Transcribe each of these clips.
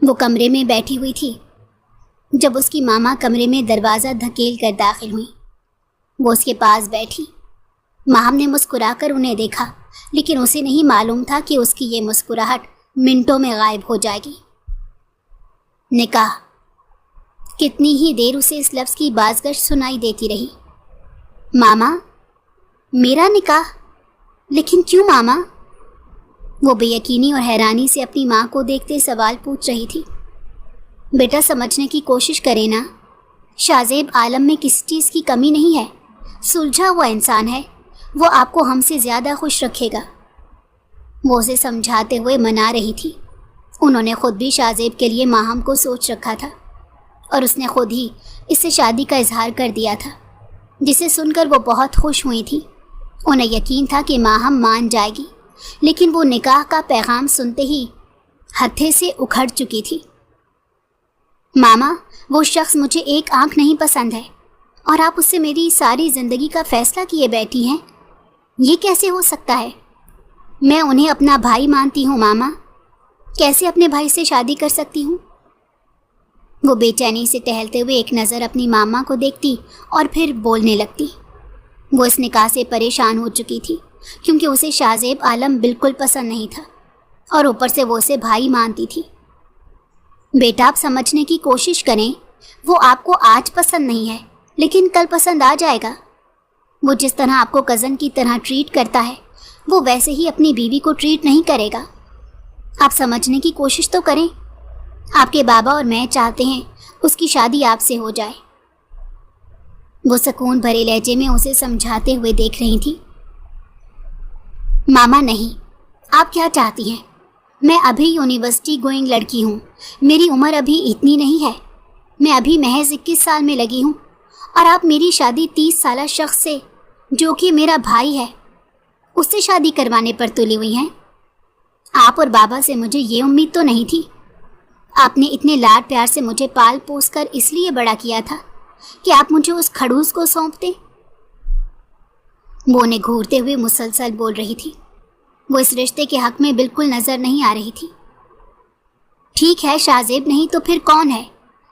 وہ کمرے میں بیٹھی ہوئی تھی جب اس کی ماما کمرے میں دروازہ دھکیل کر داخل ہوئی۔ وہ اس کے پاس بیٹھی۔ ماہم نے مسکرا کر انہیں دیکھا، لیکن اسے نہیں معلوم تھا کہ اس کی یہ مسکراہٹ منٹوں میں غائب ہو جائے گی۔ نکاح، کتنی ہی دیر اسے اس لفظ کی بازگشت سنائی دیتی رہی۔ ماما، میرا نکاح؟ لیکن کیوں ماما؟ وہ بے یقینی اور حیرانی سے اپنی ماں کو دیکھتے سوال پوچھ رہی تھی۔ بیٹا سمجھنے کی کوشش کرے نا، شاہ زیب عالم میں کسی چیز کی کمی نہیں ہے، سلجھا ہوا انسان ہے، وہ آپ کو ہم سے زیادہ خوش رکھے گا۔ وہ اسے سمجھاتے ہوئے منا رہی تھی۔ انہوں نے خود بھی شاہ زیب کے لیے ماہم کو سوچ رکھا تھا، اور اس نے خود ہی اس سے شادی کا اظہار کر دیا تھا، جسے سن کر وہ بہت خوش ہوئی تھی۔ انہیں یقین تھا کہ ماہم مان جائے گی، لیکن وہ نکاح کا پیغام سنتے ہی ہتھے سے اکھڑ چکی تھی۔ ماما، وہ شخص مجھے ایک آنکھ نہیں پسند ہے، اور آپ اس سے میری ساری زندگی کا فیصلہ کیے بیٹھی ہیں، یہ کیسے ہو سکتا ہے؟ میں انہیں اپنا بھائی مانتی ہوں ماما، کیسے اپنے بھائی سے شادی کر سکتی ہوں؟ وہ بے چینی سے ٹہلتے ہوئے ایک نظر اپنی ماما کو دیکھتی اور پھر بولنے لگتی۔ وہ اس نکاح سے پریشان ہو چکی تھی، کیونکہ اسے شاہ زیب عالم بالکل پسند نہیں تھا، اور اوپر سے وہ اسے بھائی مانتی تھی۔ بیٹا، آپ سمجھنے کی کوشش کریں، وہ آپ کو آج پسند نہیں ہے، لیکن کل پسند آ جائے گا۔ وہ جس طرح آپ کو کزن کی طرح ٹریٹ کرتا ہے، وہ ویسے ہی اپنی بیوی کو ٹریٹ نہیں کرے گا۔ آپ سمجھنے کی کوشش تو کریں، آپ کے بابا اور میں چاہتے ہیں اس کی شادی آپ سے ہو جائے۔ وہ سکون بھرے لہجے میں اسے سمجھاتے ہوئے دیکھ رہی تھی۔ ماما نہیں، آپ کیا چاہتی ہیں؟ میں ابھی یونیورسٹی گوئنگ لڑکی ہوں، میری عمر ابھی اتنی نہیں ہے، میں ابھی محض 21 سال میں لگی ہوں، اور آپ میری شادی 30 سالہ شخص سے، جو کہ میرا بھائی ہے، اس سے شادی کروانے پر تلی ہوئی ہیں۔ آپ اور بابا سے مجھے یہ امید تو نہیں تھی۔ آپ نے اتنے لاڈ پیار سے مجھے پال پوس کر اس لیے بڑا کیا تھا کہ آپ مجھے اس کھڑوس کو سونپ دیں۔ وہ انہیں گھورتے ہوئے مسلسل بول رہی تھی۔ وہ اس رشتے کے حق میں بالکل نظر نہیں آ رہی تھی۔ ٹھیک ہے، شاہ زیب نہیں تو پھر کون ہے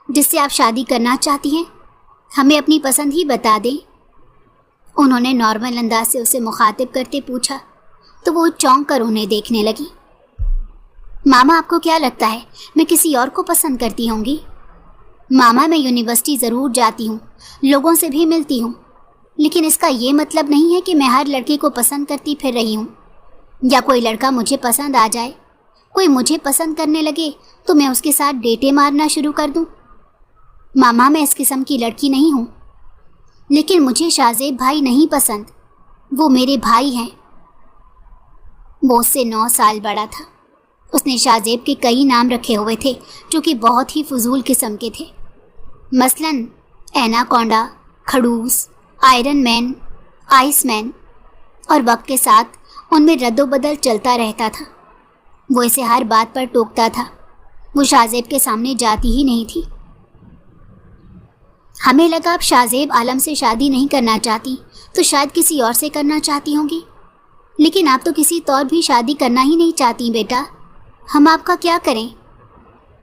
جس سے آپ شادی کرنا چاہتی ہیں؟ ہمیں اپنی پسند ہی بتا دیں۔ انہوں نے نارمل انداز سے اسے مخاطب کرتے پوچھا، تو وہ چونک کر انہیں دیکھنے لگی۔ ماما، آپ کو کیا لگتا ہے میں کسی اور کو پسند کرتی ہوں گی؟ ماما، میں یونیورسٹی ضرور جاتی ہوں، لوگوں سے بھی ملتی ہوں، لیکن اس کا یہ مطلب نہیں ہے کہ میں ہر لڑکے کو پسند کرتی پھر رہی ہوں، یا کوئی لڑکا مجھے پسند آ جائے، کوئی مجھے پسند کرنے لگے تو میں اس کے ساتھ ڈیٹے مارنا شروع کر دوں۔ ماما، میں اس قسم کی لڑکی نہیں ہوں، لیکن مجھے شاہ زیب بھائی نہیں پسند، وہ میرے بھائی ہیں۔ وہ اس سے 9 سال بڑا تھا۔ اس نے شاہ زیب کے کئی نام رکھے ہوئے تھے جو کہ بہت ہی فضول قسم کے تھے، مثلاً ایناکونڈا، کھڑوس، آئرن مین، آئس مین، اور وقت کے ساتھ ان میں رد و بدل چلتا رہتا تھا۔ وہ اسے ہر بات پر ٹوکتا تھا۔ وہ شاہ زیب کے سامنے جاتی ہی نہیں تھی۔ ہمیں لگا آپ شاہ زیب عالم سے شادی نہیں کرنا چاہتی تو شاید کسی اور سے کرنا چاہتی ہوں گی، لیکن آپ تو کسی طور بھی شادی کرنا ہی نہیں چاہتی بیٹا۔ ہم آپ کا کیا کریں؟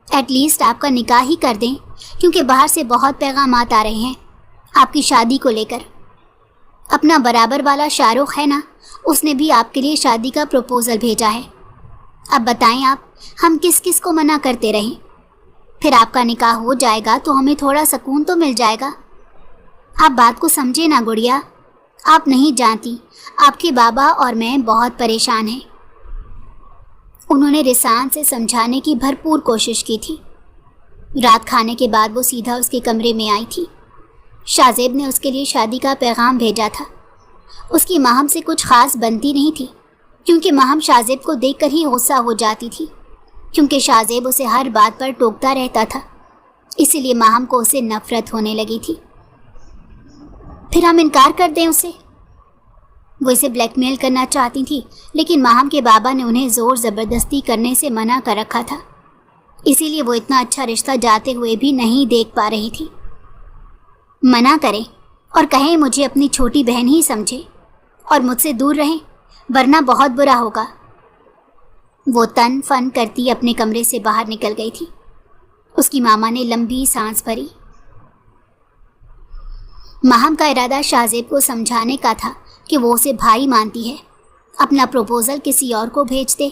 ایٹ لیسٹ آپ کا نکاح ہی کر دیں، کیونکہ باہر سے بہت پیغامات آ رہے ہیں آپ کی شادی کو لے کر۔ اپنا برابر والا شاہ رخ ہے نا، اس نے بھی آپ کے لیے شادی کا پروپوزل بھیجا ہے۔ اب بتائیں آپ، ہم کس کس کو منع کرتے رہیں؟ پھر آپ کا نکاح ہو جائے گا تو ہمیں تھوڑا سکون تو مل جائے گا۔ آپ بات کو سمجھے نا گڑیا، آپ نہیں جانتی آپ کے بابا اور میں بہت پریشان ہیں۔ انہوں نے رسان سے سمجھانے کی بھرپور کوشش کی تھی۔ رات کھانے کے بعد وہ سیدھا اس کے کمرے میں آئی تھی۔ شاہ زیب نے اس کے لیے شادی کا پیغام بھیجا تھا۔ اس کی ماہم سے کچھ خاص بنتی نہیں تھی، کیونکہ ماہم شاہ زیب کو دیکھ کر ہی غصہ ہو جاتی تھی، کیونکہ شاہ زیب اسے ہر بات پر ٹوکتا رہتا تھا، اسی لیے ماہم کو اسے نفرت ہونے لگی تھی۔ پھر ہم انکار کر دیں اسے؟ وہ اسے بلیک میل کرنا چاہتی تھی، لیکن ماہم کے بابا نے انہیں زور زبردستی کرنے سے منع کر رکھا تھا، اسی لیے وہ اتنا اچھا رشتہ جاتے ہوئے بھی نہیں دیکھ پا رہی تھی۔ منع کریں اور کہیں مجھے اپنی چھوٹی بہن ہی سمجھے اور مجھ سے دور رہیں، ورنہ بہت برا ہوگا۔ وہ تن فن کرتی اپنے کمرے سے باہر نکل گئی تھی۔ اس کی ماما نے لمبی سانس بھری۔ ماہم کا ارادہ شاہزیب کو سمجھانے کا تھا کہ وہ اسے بھائی مانتی ہے، اپنا پروپوزل کسی اور کو بھیج دے۔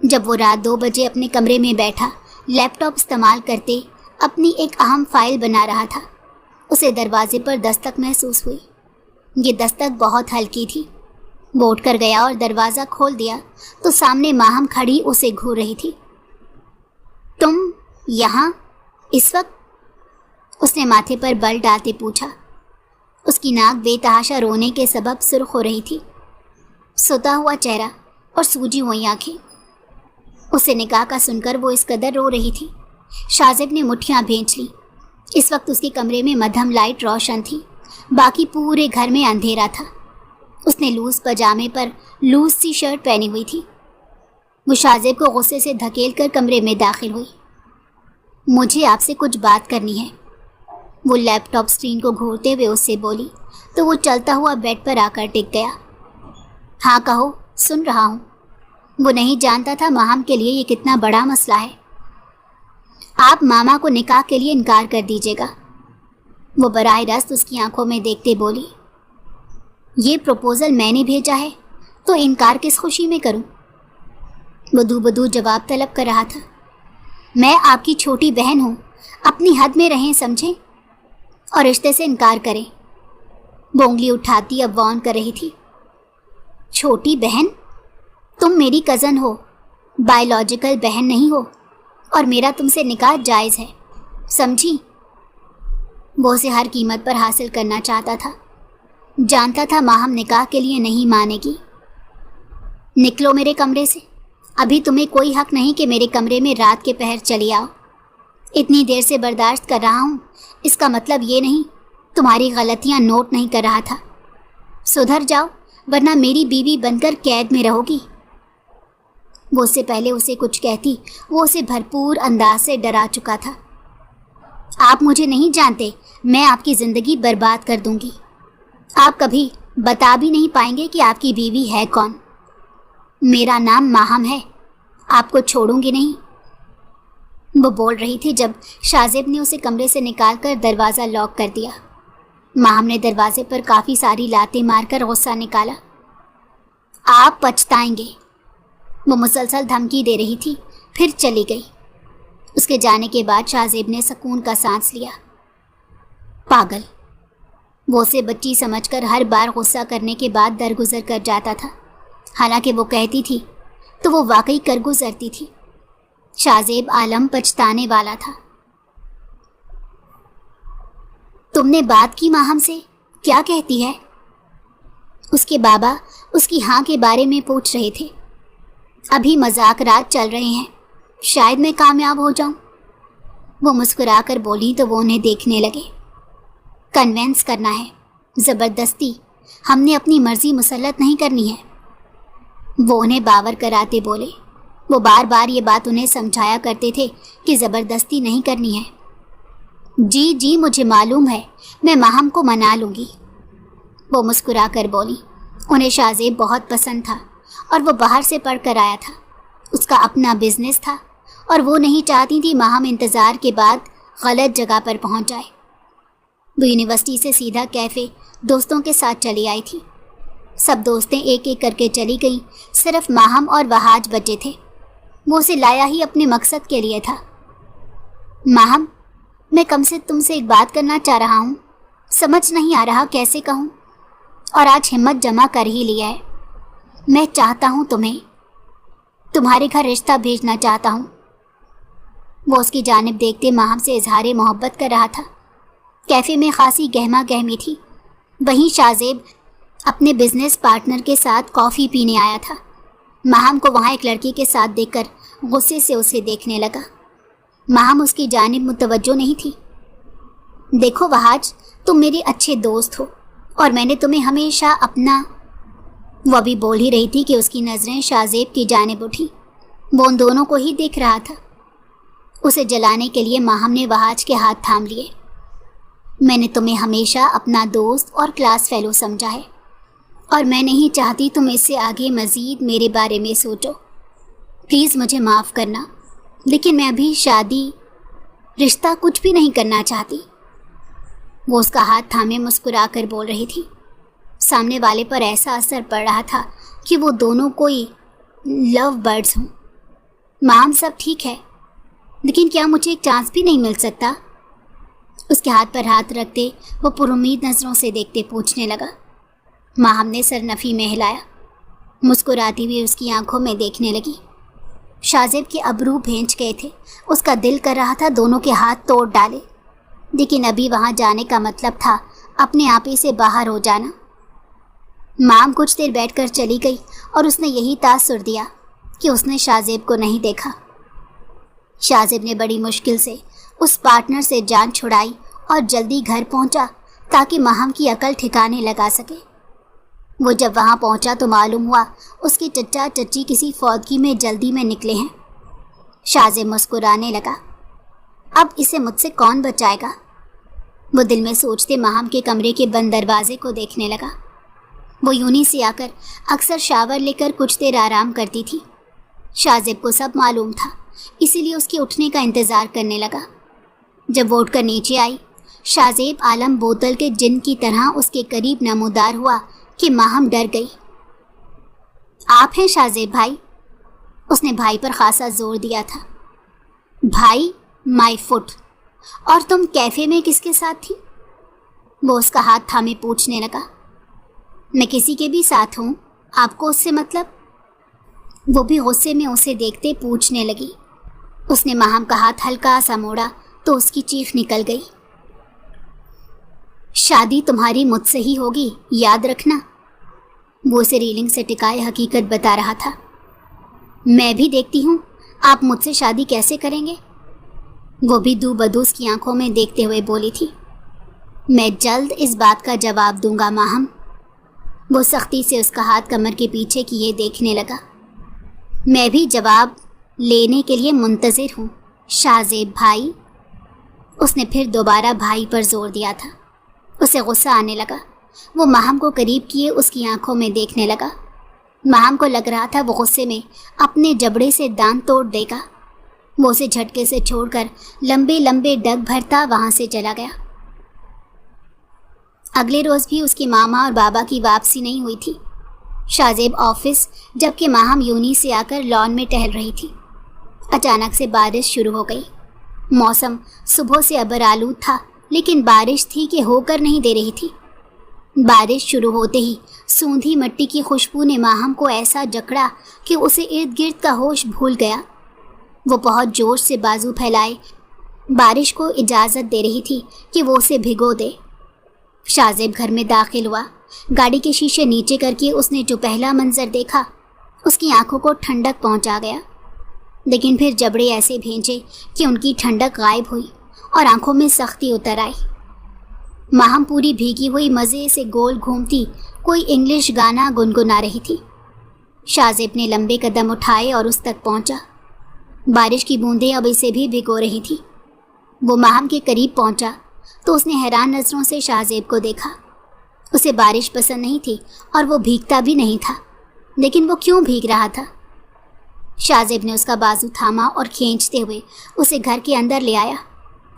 جب وہ رات 2 بجے اپنے کمرے میں بیٹھا لیپ ٹاپ استعمال کرتے اپنی ایک اہم فائل بنا رہا تھا، اسے دروازے پر دستک محسوس ہوئی۔ یہ دستک بہت ہلکی تھی۔ وہ اٹھ کر گیا اور دروازہ کھول دیا تو سامنے ماہم کھڑی اسے گھور رہی تھی۔ تم یہاں اس وقت؟ اس نے ماتھے پر بل ڈالتے پوچھا۔ اس کی ناک بے تحاشا رونے کے سبب سرخ ہو رہی تھی، سوتا ہوا چہرہ اور سوجی ہوئی آنکھیں۔ اسے نکاح کا سن کر وہ اس قدر رو رہی تھی۔ شاہزیب نے مٹھیاں بھینچ لی۔ اس وقت اس کے کمرے میں مدھم لائٹ روشن تھی، باقی پورے گھر میں اندھیرا تھا۔ اس نے لوز پجامے پر لوز سی شرٹ پہنی ہوئی تھی۔ وہ شاہزیب کو غصے سے دھکیل کر کمرے میں داخل ہوئی۔ مجھے آپ سے کچھ بات کرنی ہے، وہ لیپ ٹاپ اسکرین کو گھورتے ہوئے اس سے بولی تو وہ چلتا ہوا بیڈ پر آ کر ٹک گیا۔ ہاں کہو، سن رہا ہوں۔ وہ نہیں جانتا تھا ماہم کے لیے یہ کتنا بڑا مسئلہ ہے۔ آپ ماما کو نکاح کے لیے انکار کر دیجیے گا، وہ براہ راست اس کی آنکھوں میں دیکھتے بولی۔ یہ پروپوزل میں نے بھیجا ہے تو انکار کس خوشی میں کروں؟ وہ دو بدو جواب طلب کر رہا تھا۔ میں آپ کی چھوٹی بہن ہوں، اپنی حد میں رہیں سمجھیں اور رشتے سے انکار کریں۔ وہ انگلی اٹھاتی اب وارن کر رہی تھی۔ چھوٹی بہن؟ تم میری کزن ہو، بایولوجیکل بہن نہیں ہو، اور میرا تم سے نکاح جائز ہے، سمجھی؟ وہ اسے ہر قیمت پر حاصل کرنا چاہتا تھا، جانتا تھا ماہم نکاح کے لیے نہیں مانے گی۔ نکلو میرے کمرے سے، ابھی تمہیں کوئی حق نہیں کہ میرے کمرے میں رات کے پہر چلی آؤ۔ اتنی دیر سے برداشت کر رہا ہوں، اس کا مطلب یہ نہیں تمہاری غلطیاں نوٹ نہیں کر رہا تھا۔ سدھر جاؤ ورنہ میری بیوی بن کر قید میں رہو گی۔ وہ اس سے پہلے اسے کچھ کہتی وہ اسے بھرپور انداز سے ڈرا چکا تھا۔ آپ مجھے نہیں جانتے، میں آپ کی زندگی برباد کر دوں گی۔ آپ کبھی بتا بھی نہیں پائیں گے کہ آپ کی بیوی ہے کون۔ میرا نام ماہم ہے، آپ کو چھوڑوں گی نہیں۔ وہ بول رہی تھی جب شاہزیب نے اسے کمرے سے نکال کر دروازہ لاک کر دیا۔ ماہم نے دروازے پر کافی ساری لاتیں مار کر غصہ نکالا۔ آپ پچھتائیں گے، وہ مسلسل دھمکی دے رہی تھی، پھر چلی گئی۔ اس کے جانے کے بعد شاہزیب نے سکون کا سانس لیا۔ پاگل، وہ اسے بچی سمجھ کر ہر بار غصہ کرنے کے بعد درگزر کر جاتا تھا، حالانکہ وہ کہتی تھی تو وہ واقعی کر گزرتی تھی۔ شاہزیب عالم پچھتانے والا تھا۔ تم نے بات کی ماہم سے؟ کیا کہتی ہے؟ اس کے بابا اس کی ہاں کے بارے میں پوچھ رہے تھے۔ ابھی مذاکرات چل رہے ہیں، شاید میں کامیاب ہو جاؤں۔ وہ مسکرا کر بولی تو وہ انہیں دیکھنے لگے۔ کنونس کرنا ہے، زبردستی، ہم نے اپنی مرضی مسلط نہیں کرنی ہے، وہ انہیں باور کراتے بولے۔ وہ بار بار یہ بات انہیں سمجھایا کرتے تھے کہ زبردستی نہیں کرنی ہے۔ جی جی مجھے معلوم ہے، میں ماہم کو منا لوں گی، وہ مسکرا کر بولی۔ انہیں شاہزیب بہت پسند تھا اور وہ باہر سے پڑھ کر آیا تھا، اس کا اپنا بزنس تھا اور وہ نہیں چاہتی تھی ماہم انتظار کے بعد غلط جگہ پر پہنچ جائے۔ وہ یونیورسٹی سے سیدھا کیفے دوستوں کے ساتھ چلی آئی تھی۔ سب دوستیں ایک ایک کر کے چلی گئیں، صرف ماہم اور وہاج بچے تھے۔ وہ اسے لایا ہی اپنے مقصد کے لیے تھا۔ ماہم، میں کم سے تم سے ایک بات کرنا چاہ رہا ہوں، سمجھ نہیں آ رہا کیسے کہوں، اور آج ہمت جمع کر ہی لیا ہے۔ میں چاہتا ہوں تمہارے گھر رشتہ بھیجنا چاہتا ہوں۔ وہ اس کی جانب دیکھتے ماہم سے اظہار محبت کر رہا تھا۔ کیفے میں خاصی گہما گہمی تھی۔ وہیں شاہزیب اپنے بزنس پارٹنر کے ساتھ کافی پینے آیا تھا۔ ماہم کو وہاں ایک لڑکی کے ساتھ دیکھ کر غصے سے اسے دیکھنے لگا۔ ماہم اس کی جانب متوجہ نہیں تھی۔ دیکھو وہاج، تم میرے اچھے دوست ہو اور میں نے تمہیں ہمیشہ اپنا، وہ ابھی بول ہی رہی تھی کہ اس کی نظریں شاہزیب کی جانب اٹھی۔ وہ ان دونوں کو ہی دیکھ رہا تھا۔ اسے جلانے کے لیے ماہم نے وہاج کے ہاتھ تھام لیے۔ میں نے تمہیں ہمیشہ اپنا دوست اور کلاس فیلو سمجھا ہے اور میں نہیں چاہتی تم اس سے آگے مزید میرے بارے میں سوچو۔ پلیز مجھے معاف کرنا، لیکن میں ابھی شادی، رشتہ کچھ بھی نہیں کرنا چاہتی۔ وہ اس کا ہاتھ تھامے مسکرا کر بول رہی تھی۔ سامنے والے پر ایسا اثر پڑ رہا تھا کہ وہ دونوں کوئی لو برڈز ہوں۔ مام سب ٹھیک ہے، لیکن کیا مجھے ایک چانس بھی نہیں مل سکتا؟ اس کے ہاتھ پر ہاتھ رکھتے وہ پر امید نظروں سے دیکھتے پوچھنے لگا۔ ماہم نے سر نفی میں ہلایا، مسکراتی ہوئی اس کی آنکھوں میں دیکھنے لگی۔ شاہ زیب کے ابرو بھینچ گئے تھے، اس کا دل کر رہا تھا دونوں کے ہاتھ توڑ ڈالے، لیکن ابھی وہاں جانے کا مطلب تھا اپنے آپ ہی سے باہر ہو جانا۔ مام کچھ دیر بیٹھ کر چلی گئی اور اس نے یہی تاثر دیا کہ اس نے شاہ زیب کو نہیں دیکھا۔ شاہ زیب نے بڑی مشکل سے اس پارٹنر سے جان چھڑائی اور جلدی گھر پہنچا تاکہ ماہم کی عقل ٹھکانے لگا سکے۔ وہ جب وہاں پہنچا تو معلوم ہوا اس کے چچا چچی کسی فوتگی میں جلدی میں نکلے ہیں۔ شاہ زیب مسکرانے لگا، اب اسے مجھ سے کون بچائے گا؟ وہ دل میں سوچتے ماہم کے کمرے کے بند دروازے کو دیکھنے لگا۔ وہ یونی سے آ کر اکثر شاور لے کر کچھ دیر آرام کرتی تھی۔ شاہ زیب کو سب معلوم تھا، اسی لیے اس کے اٹھنے کا انتظار کرنے لگا۔ جب وہ اٹھ کر نیچے آئی، شاہ زیب عالم بوتل کے جن کی طرح اس کے قریب نمودار ہوا کہ ماہم ڈر گئی۔ آپ ہیں شاہ زیب بھائی؟ اس نے بھائی پر خاصا زور دیا تھا۔ بھائی؟ مائی فٹ! اور تم کیفے میں کس کے ساتھ تھی؟ وہ اس کا ہاتھ تھامے پوچھنے لگا۔ میں کسی کے بھی ساتھ ہوں، آپ کو اس سے مطلب؟ وہ بھی غصے میں اسے دیکھتے پوچھنے لگی۔ اس نے ماہم کا ہاتھ ہلکا سا موڑا تو اس کی چیخ نکل گئی۔ شادی تمہاری مجھ سے ہی ہوگی، یاد رکھنا۔ وہ اسے ریلنگ سے ٹکائے حقیقت بتا رہا تھا۔ میں بھی دیکھتی ہوں آپ مجھ سے شادی کیسے کریں گے؟ وہ بھی دو بدو اس کی آنکھوں میں دیکھتے ہوئے بولی تھی۔ میں جلد اس بات کا جواب دوں گا ماہم۔ وہ سختی سے اس کا ہاتھ کمر کے پیچھے کیے دیکھنے لگا۔ میں بھی جواب لینے کے لیے منتظر ہوں شاہ زیب بھائی۔ اس نے پھر دوبارہ بھائی پر زور دیا تھا۔ اسے غصہ آنے لگا۔ وہ ماہم کو قریب کیے اس کی آنکھوں میں دیکھنے لگا۔ ماہم کو لگ رہا تھا وہ غصے میں اپنے جبڑے سے دانت توڑ دے گا۔ وہ اسے جھٹکے سے چھوڑ کر لمبے لمبے ڈگ بھرتا وہاں سے چلا گیا۔ اگلے روز بھی اس کے ماما اور بابا کی واپسی نہیں ہوئی تھی۔ شاہ زیب آفس جبکہ ماہم یونی سے آ کر لان میں ٹہل رہی تھی۔ اچانک سے بارش شروع ہو گئی۔ موسم صبح سے ابر آلود تھا، لیکن بارش تھی کہ ہو کر نہیں دے رہی تھی۔ بارش شروع ہوتے ہی سوندھی مٹی کی خوشبو نے ماہم کو ایسا جکڑا کہ اسے ارد گرد کا ہوش بھول گیا۔ وہ بہت جوش سے بازو پھیلائے بارش کو اجازت دے رہی تھی کہ وہ اسے بھگو دے۔ شاہ زیب گھر میں داخل ہوا۔ گاڑی کے شیشے نیچے کر کے اس نے جو پہلا منظر دیکھا اس کی آنکھوں کو ٹھنڈک پہنچا گیا، لیکن پھر جبڑے ایسے بھینچے کہ ان کی ٹھنڈک غائب ہوئی اور آنکھوں میں سختی اتر آئی۔ ماہم پوری بھیگی ہوئی مزے سے گول گھومتی کوئی انگلش گانا گنگنا رہی تھی۔ شاہ زیب نے لمبے قدم اٹھائے اور اس تک پہنچا۔ بارش کی بوندیں اب اسے بھی بھگو رہی تھی۔ وہ ماہم کے قریب پہنچا تو اس نے حیران نظروں سے شاہ زیب کو دیکھا۔ اسے بارش پسند نہیں تھی اور وہ بھیگتا بھی نہیں تھا، لیکن وہ کیوں بھیگ رہا تھا؟ شاہ زیب نے اس کا بازو تھاما اور کھینچتے ہوئے اسے گھر کے اندر لے آیا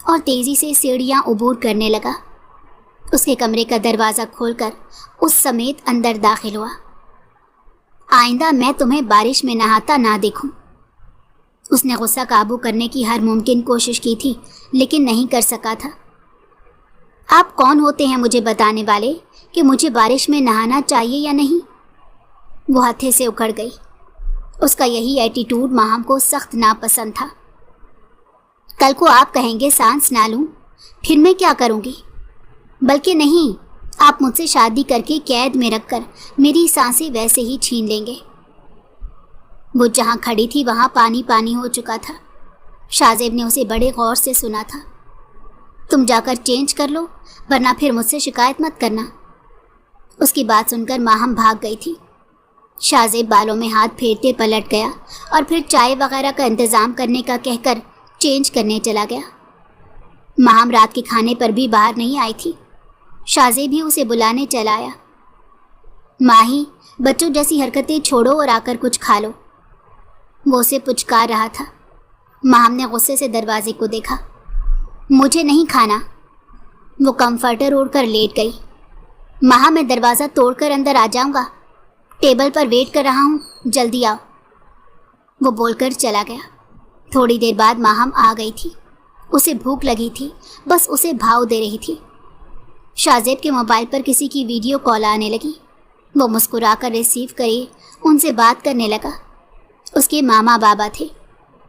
اور تیزی سے سیڑھیاں عبور کرنے لگا۔ اس کے کمرے کا دروازہ کھول کر اس سمیت اندر داخل ہوا۔ آئندہ میں تمہیں بارش میں نہاتا نہ دیکھوں۔ اس نے غصہ قابو کرنے کی ہر ممکن کوشش کی تھی، لیکن نہیں کر سکا تھا۔ آپ کون ہوتے ہیں مجھے بتانے والے کہ مجھے بارش میں نہانا چاہیے یا نہیں؟ وہ ہتھے سے اکھڑ گئی۔ اس کا یہی ایٹیٹیوڈ ماہم کو سخت ناپسند تھا۔ کل کو آپ کہیں گے سانس نہ لوں، پھر میں کیا کروں گی؟ بلکہ نہیں، آپ مجھ سے شادی کر کے قید میں رکھ کر میری سانسیں ویسے ہی چھین لیں گے۔ وہ جہاں کھڑی تھی وہاں پانی پانی ہو چکا تھا۔ شاہ زیب نے اسے بڑے غور سے سنا تھا۔ تم جا کر چینج کر لو، ورنہ پھر مجھ سے شکایت مت کرنا۔ اس کی بات سن کر ماہم بھاگ گئی تھی۔ شاہ زیب بالوں میں ہاتھ پھیرتے پلٹ گیا اور پھر چائے وغیرہ کا انتظام کرنے کا کہہ کر چینج کرنے چلا گیا۔ ماہم رات کے کھانے پر بھی باہر نہیں آئی تھی۔ شاہ زیب بھی اسے بلانے چلا آیا۔ ماہی، بچوں جیسی حرکتیں چھوڑو اور آ کر کچھ کھا لو۔ وہ اسے پچکار رہا تھا۔ ماہم نے غصے سے دروازے کو دیکھا۔ مجھے نہیں کھانا۔ وہ کمفرٹر اوڑھ کر لیٹ گئی۔ ماہا میں دروازہ توڑ کر اندر آ جاؤں گا، ٹیبل پر ویٹ کر رہا ہوں، جلدی آؤ۔ وہ بول کر چلا گیا۔ تھوڑی دیر بعد ماہم آ گئی تھی۔ اسے بھوک لگی تھی، بس اسے بھاؤ دے رہی تھی۔ شاہزیب کے موبائل پر کسی کی ویڈیو کال آنے لگی۔ وہ مسکرا کر ریسیو کرے ان سے بات کرنے لگا۔ اس کے ماما بابا تھے،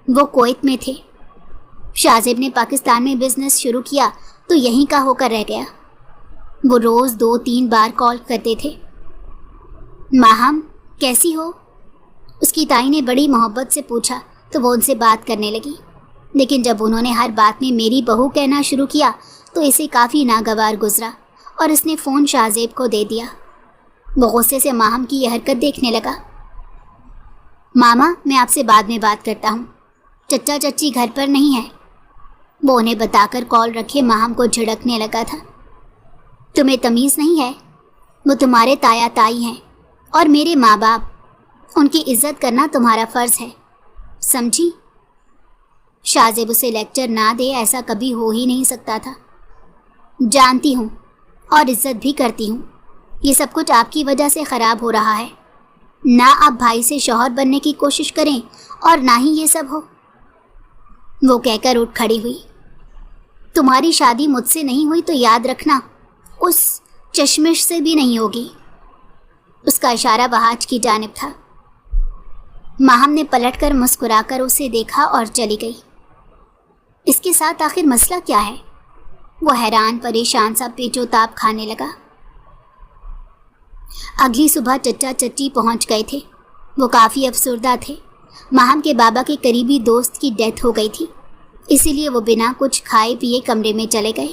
وہ کویت میں تھے۔ شاہزیب نے پاکستان میں بزنس شروع کیا تو یہیں کا ہو کر رہ گیا۔ وہ روز 2-3 بار کال کرتے تھے۔ ماہم کیسی ہو؟ اس کی تائی نے بڑی محبت سے پوچھا تو وہ ان سے بات کرنے لگی، لیکن جب انہوں نے ہر بات میں میری بہو کہنا شروع کیا تو اسے کافی ناگوار گزرا اور اس نے فون شاہزیب کو دے دیا۔ وہ غصے سے ماہم کی یہ حرکت دیکھنے لگا۔ ماما میں آپ سے بعد میں بات کرتا ہوں، چچا چچی گھر پر نہیں ہے۔ وہ انہیں بتا کر کال رکھے ماہم کو جھڑکنے لگا تھا۔ تمہیں تمیز نہیں ہے؟ وہ تمہارے تایا تائی ہیں اور میرے ماں باپ، ان کی عزت کرنا تمہارا فرض ہے، سمجھی؟ شاہزیب اسے لیکچر نہ دے ایسا کبھی ہو ہی نہیں سکتا تھا۔ جانتی ہوں اور عزت بھی کرتی ہوں، یہ سب کچھ آپ کی وجہ سے خراب ہو رہا ہے۔ نہ آپ بھائی سے شوہر بننے کی کوشش کریں اور نہ ہی یہ سب ہو۔ وہ کہہ کر اٹھ کھڑی ہوئی۔ تمہاری شادی مجھ سے نہیں ہوئی تو یاد رکھنا اس چشمش سے بھی نہیں ہوگی۔ اس کا اشارہ بہاج کی جانب تھا۔ ماہم نے پلٹ کر مسکرا کر اسے دیکھا اور چلی گئی۔ اس کے ساتھ آخر مسئلہ کیا ہے؟ وہ حیران پریشان سا پیچو تاب کھانے لگا۔ اگلی صبح چچا چچی پہنچ گئے تھے۔ وہ کافی افسردہ تھے۔ ماہم کے بابا کے قریبی دوست کی ڈیتھ ہو گئی تھی، اسی لیے وہ بنا کچھ کھائے پیے کمرے میں چلے گئے۔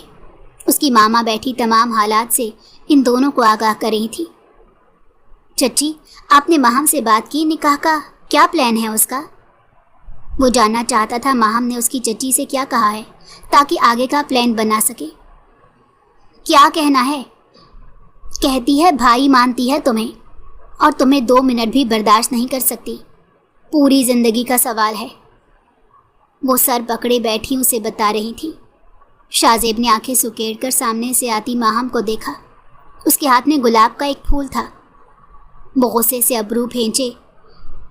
اس کی ماما بیٹھی تمام حالات سے ان دونوں کو آگاہ کر رہی تھی۔ چچی آپ نے ماہم سے بات کی؟ نکاح کا کیا پلان ہے اس کا؟ وہ جاننا چاہتا تھا ماہم نے اس کی چچی سے کیا کہا ہے تاکہ آگے کا پلان بنا سکے۔ کیا کہنا ہے؟ کہتی ہے بھائی مانتی ہے تمہیں، اور تمہیں 2 منٹ بھی برداشت نہیں کر سکتی، پوری زندگی کا سوال ہے۔ وہ سر پکڑے بیٹھی اسے بتا رہی تھی۔ شاہزیب نے آنکھیں سکیڑ کر سامنے سے آتی ماہم کو دیکھا۔ اس کے ہاتھ میں گلاب کا ایک پھول تھا۔ وہ غصے سے ابرو پھینچے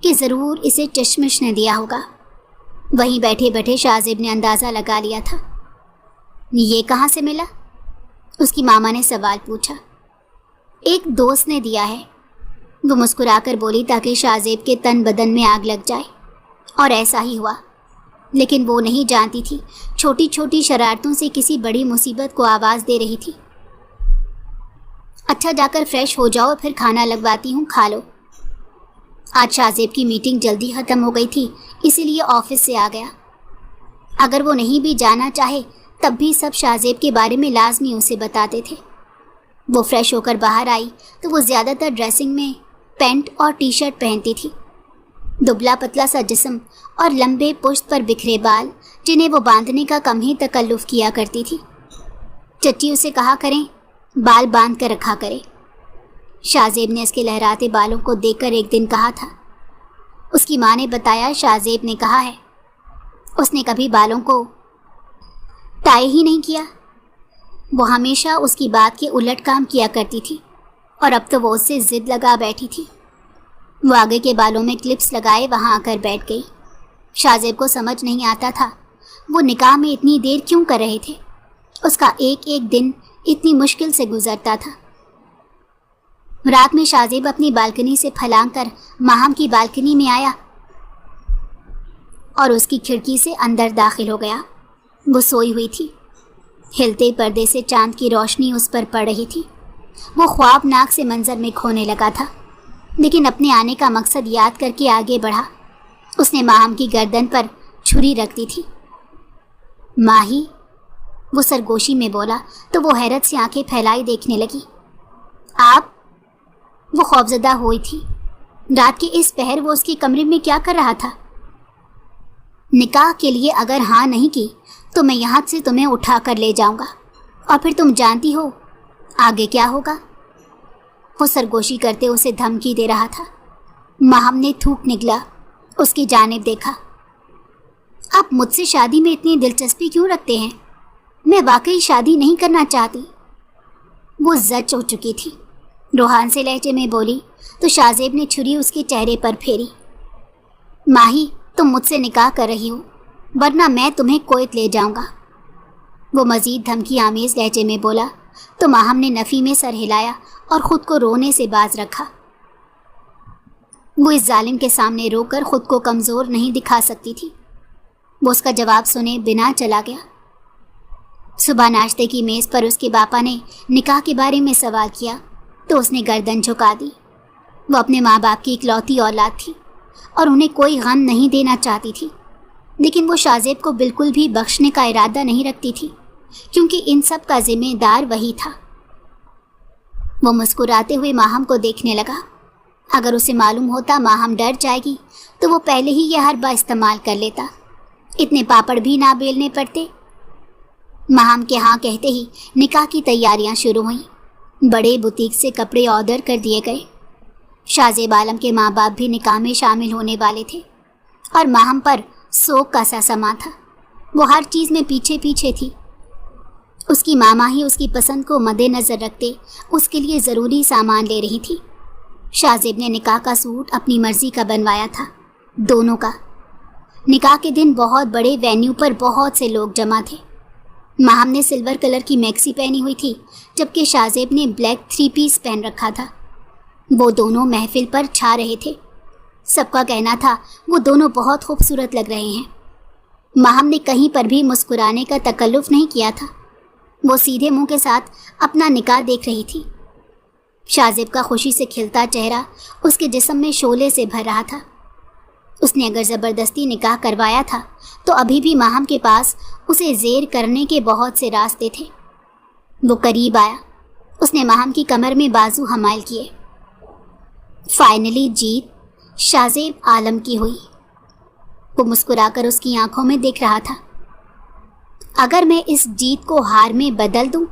کہ ضرور اسے چشمش نے دیا ہوگا۔ وہیں بیٹھے بیٹھے شاہزیب نے اندازہ لگا لیا تھا۔ یہ کہاں سے ملا؟ اس کی ماما نے سوال پوچھا۔ ایک دوست نے دیا ہے، وہ مسکرا کر بولی تاکہ شاہزیب کے تن بدن میں آگ لگ جائے، اور ایسا ہی ہوا۔ لیکن وہ نہیں جانتی تھی چھوٹی چھوٹی شرارتوں سے کسی بڑی مصیبت کو آواز دے رہی تھی۔ اچھا جا کر فریش ہو جاؤ، پھر کھانا لگواتی ہوں، کھا لو۔ آج شاہزیب کی میٹنگ جلدی ختم ہو گئی تھی، اسی لیے آفس سے آ گیا۔ اگر وہ نہیں بھی جانا چاہے تب بھی سب شاہزیب کے بارے میں لازمی اسے بتاتے تھے۔ وہ فریش ہو کر باہر آئی تو وہ زیادہ تر ڈریسنگ میں پینٹ اور ٹی شرٹ پہنتی تھی۔ دبلا پتلا سا جسم اور لمبے پشت پر بکھرے بال جنہیں وہ باندھنے کا کم ہی تکلف کیا کرتی تھی۔ چچی اسے کہا کریں بال باندھ کر رکھا کرے۔ شاہزیب نے اس کے لہراتے بالوں کو دیکھ کر ایک دن کہا تھا۔ اس کی ماں نے بتایا شاہزیب نے کہا ہے اس نے کبھی بالوں کو ٹائی ہی نہیں کیا۔ وہ ہمیشہ اس کی بات کے الٹ کام کیا کرتی تھی، اور اب تو وہ اس سے ضد لگا بیٹھی تھی۔ وہ آگے کے بالوں میں کلپس لگائے وہاں آ کر بیٹھ گئی۔ شاہزیب کو سمجھ نہیں آتا تھا وہ نکاح میں اتنی دیر کیوں کر رہے تھے۔ اس کا ایک ایک دن اتنی مشکل سے گزرتا تھا۔ رات میں شاہزیب اپنی بالکنی سے پھلانگ کر ماہم کی بالکنی میں آیا اور اس کی کھڑکی سے اندر داخل ہو گیا۔ وہ سوئی ہوئی تھی۔ ہلتے پردے سے چاند کی روشنی اس پر پڑ رہی تھی۔ وہ خوابناک سے منظر میں کھونے لگا تھا، لیکن اپنے آنے کا مقصد یاد کر کے آگے بڑھا۔ اس نے ماہم کی گردن پر چھری رکھ دی تھی۔ ماہی، وہ سرگوشی میں بولا تو وہ حیرت سے آنکھیں پھیلائی دیکھنے لگی۔ آپ؟ وہ خوفزدہ ہوئی تھی۔ رات کے اس پہر وہ اس کے کمرے میں کیا کر رہا تھا؟ نکاح کے لیے اگر ہاں نہیں کی تو میں یہاں سے تمہیں اٹھا کر لے جاؤں گا، اور پھر تم جانتی ہو آگے کیا ہوگا۔ وہ سرگوشی کرتے اسے دھمکی دے رہا تھا۔ ماہم نے تھوک نگلا اس کی جانب دیکھا۔ آپ مجھ سے شادی میں اتنی دلچسپی کیوں رکھتے ہیں؟ میں واقعی شادی نہیں کرنا چاہتی۔ وہ زچ ہو چکی تھی۔ روحان سے لہجے میں بولی تو شاہ زیب نے چھری اس کے چہرے پر پھیری۔ ماہی، تم مجھ سے نکاح کر رہی ہو ورنہ میں تمہیں کویت لے جاؤں گا۔ وہ مزید دھمکی آمیز لہجے میں بولا تو ماہم نے نفی میں سر ہلایا اور خود کو رونے سے باز رکھا۔ وہ اس ظالم کے سامنے رو کر خود کو کمزور نہیں دکھا سکتی تھی۔ وہ اس کا جواب سنے بنا چلا گیا۔ صبح ناشتے کی میز پر اس کے باپا نے نکاح کے بارے میں سوال کیا تو اس نے گردن جھکا دی۔ وہ اپنے ماں باپ کی اکلوتی اولاد تھی اور انہیں کوئی غم نہیں دینا چاہتی تھی، لیکن وہ شاہ زیب کو بالکل بھی بخشنے کا ارادہ نہیں رکھتی تھی کیونکہ ان سب کا ذمہ دار وہی تھا۔ وہ مسکراتے ہوئے ماہم کو دیکھنے لگا۔ اگر اسے معلوم ہوتا ماہم ڈر جائے گی تو وہ پہلے ہی یہ حربہ استعمال کر لیتا، اتنے پاپڑ بھی نہ بیلنے پڑتے۔ ماہم کے ہاں کہتے ہی نکاح کی تیاریاں شروع ہوئیں۔ بڑے بوتیک سے کپڑے آرڈر کر دیے گئے۔ شاہ زیب عالم کے ماں باپ بھی نکاح میں شامل ہونے والے تھے اور ماہم پر سوگ کا سا سما تھا۔ وہ ہر چیز میں پیچھے پیچھے تھی۔ اس کی ماما ہی اس کی پسند کو مد نظر رکھتے اس کے لیے ضروری سامان لے رہی تھی۔ شاہ زیب نے نکاح کا سوٹ اپنی مرضی کا بنوایا تھا، دونوں کا۔ نکاح کے دن بہت بڑے وینیو پر بہت سے لوگ جمع تھے۔ ماہم نے سلور کلر کی میکسی پہنی ہوئی تھی جبکہ شاہ زیب نے بلیک 3 پیس پہن رکھا تھا۔ وہ دونوں محفل پر چھا رہے تھے۔ سب کا کہنا تھا وہ دونوں بہت خوبصورت لگ رہے ہیں۔ ماہم نے کہیں پر بھی مسکرانے کا تکلف نہیں کیا تھا۔ وہ سیدھے منہ کے ساتھ اپنا نکاح دیکھ رہی تھی۔ شاہ زیب کا خوشی سے کھلتا چہرہ اس کے جسم میں شعلے سے بھر رہا تھا۔ اس نے اگر زبردستی نکاح کروایا تھا تو ابھی بھی ماہم کے پاس اسے زیر کرنے کے بہت سے راستے تھے۔ وہ قریب آیا۔ اس نے ماہم کی کمر میں بازو حمائل کیے۔ فائنلی جیت شاہ زیب عالم کی ہوئی۔ وہ مسکرا کر اس کی آنکھوں میں دیکھ رہا تھا۔ اگر میں اس جیت کو ہار میں بدل دوں؟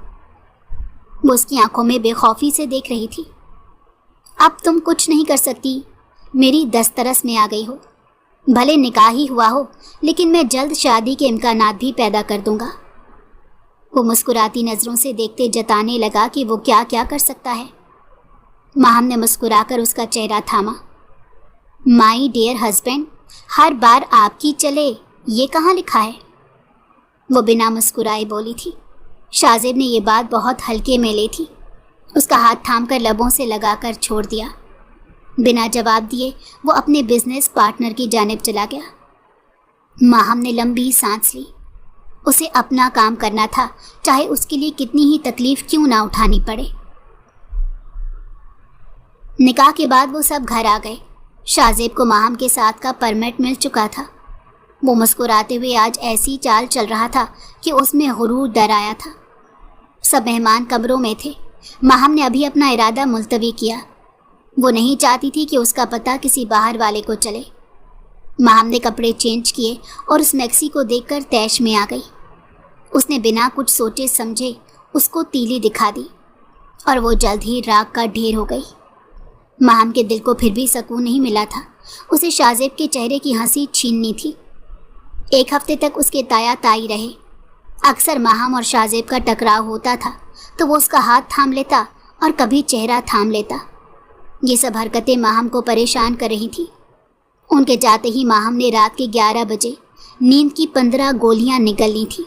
وہ اس کی آنکھوں میں بے خوفی سے دیکھ رہی تھی۔ اب تم کچھ نہیں کر سکتی، میری دسترس میں آ گئی ہو۔ بھلے نکاح ہی ہوا ہو لیکن میں جلد شادی کے امکانات بھی پیدا کر دوں گا۔ وہ مسکراتی نظروں سے دیکھتے جتانے لگا کہ وہ کیا کیا کر سکتا ہے۔ ماہم نے مسکرا کر اس کا چہرہ تھاما۔ مائی ڈیئر ہسبینڈ، ہر بار آپ کی چلے، یہ کہاں لکھا ہے؟ وہ بنا مسکرائے بولی تھی۔ شاہ زیب نے یہ بات بہت ہلکے میں لی تھی۔ اس کا ہاتھ تھام کر لبوں سے لگا کر چھوڑ دیا۔ بنا جواب دیے وہ اپنے بزنس پارٹنر کی جانب چلا گیا۔ ماہم نے لمبی سانس لی۔ اسے اپنا کام کرنا تھا، چاہے اس کے لیے کتنی ہی تکلیف کیوں نہ اٹھانی پڑے۔ نکاح کے بعد وہ سب گھر آ گئے۔ شاہ زیب کو ماہم کے ساتھ کا پرمٹ مل چکا تھا۔ وہ مسکراتے ہوئے آج ایسی چال چل رہا تھا کہ اس میں غرور ڈر آیا تھا۔ سب مہمان کمروں میں تھے۔ ماہم نے ابھی اپنا ارادہ ملتوی کیا۔ وہ نہیں چاہتی تھی کہ اس کا پتہ کسی باہر والے کو چلے۔ ماہم نے کپڑے چینج کیے اور اس میکسی کو دیکھ کر طیش میں آ گئی۔ اس نے بنا کچھ سوچے سمجھے اس کو تیلی دکھا دی اور وہ جلد ہی راکھ کا ڈھیر ہو گئی۔ ماہم کے دل کو پھر بھی سکون نہیں ملا تھا۔ اسے شاہ زیب کے چہرے کی ہنسی چھیننی تھی۔ 1 ہفتے تک اس کے تایا تائی رہے۔ اکثر ماہم اور شاہ زیب کا ٹکراؤ ہوتا تھا تو وہ اس کا ہاتھ تھام لیتا اور کبھی چہرہ تھام لیتا۔ یہ سب حرکتیں ماہم کو پریشان کر رہی تھیں۔ ان کے جاتے ہی ماہم نے رات کے 11 بجے نیند کی 15 گولیاں نگل لی تھیں۔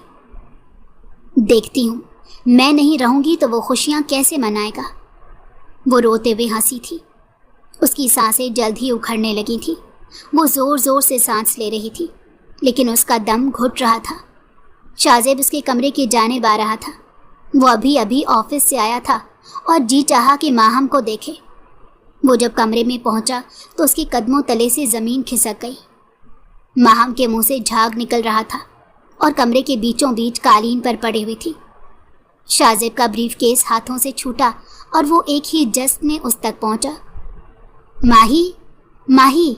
دیکھتی ہوں میں نہیں رہوں گی تو وہ خوشیاں کیسے منائے گا۔ وہ روتے ہوئے ہنسی تھی۔ اس کی سانسیں جلد ہی اکھڑنے لگی تھیں۔ وہ زور زور سے سانس لے رہی تھی لیکن اس کا دم گھٹ رہا تھا۔ شاہ زیب اس کے کمرے کی جانب آ رہا تھا۔ وہ ابھی آفس سے آیا تھا اور جی چاہا کہ ماہم کو دیکھے۔ وہ جب کمرے میں پہنچا تو اس کے قدموں تلے سے زمین کھسک گئی۔ ماہم کے منہ سے جھاگ نکل رہا تھا اور کمرے کے بیچوں بیچ قالین پر پڑی ہوئی تھی۔ شاہ زیب کا بریف کیس ہاتھوں سے چھوٹا اور وہ ایک ہی جست میں اس تک پہنچا۔ ماہی، ماہی!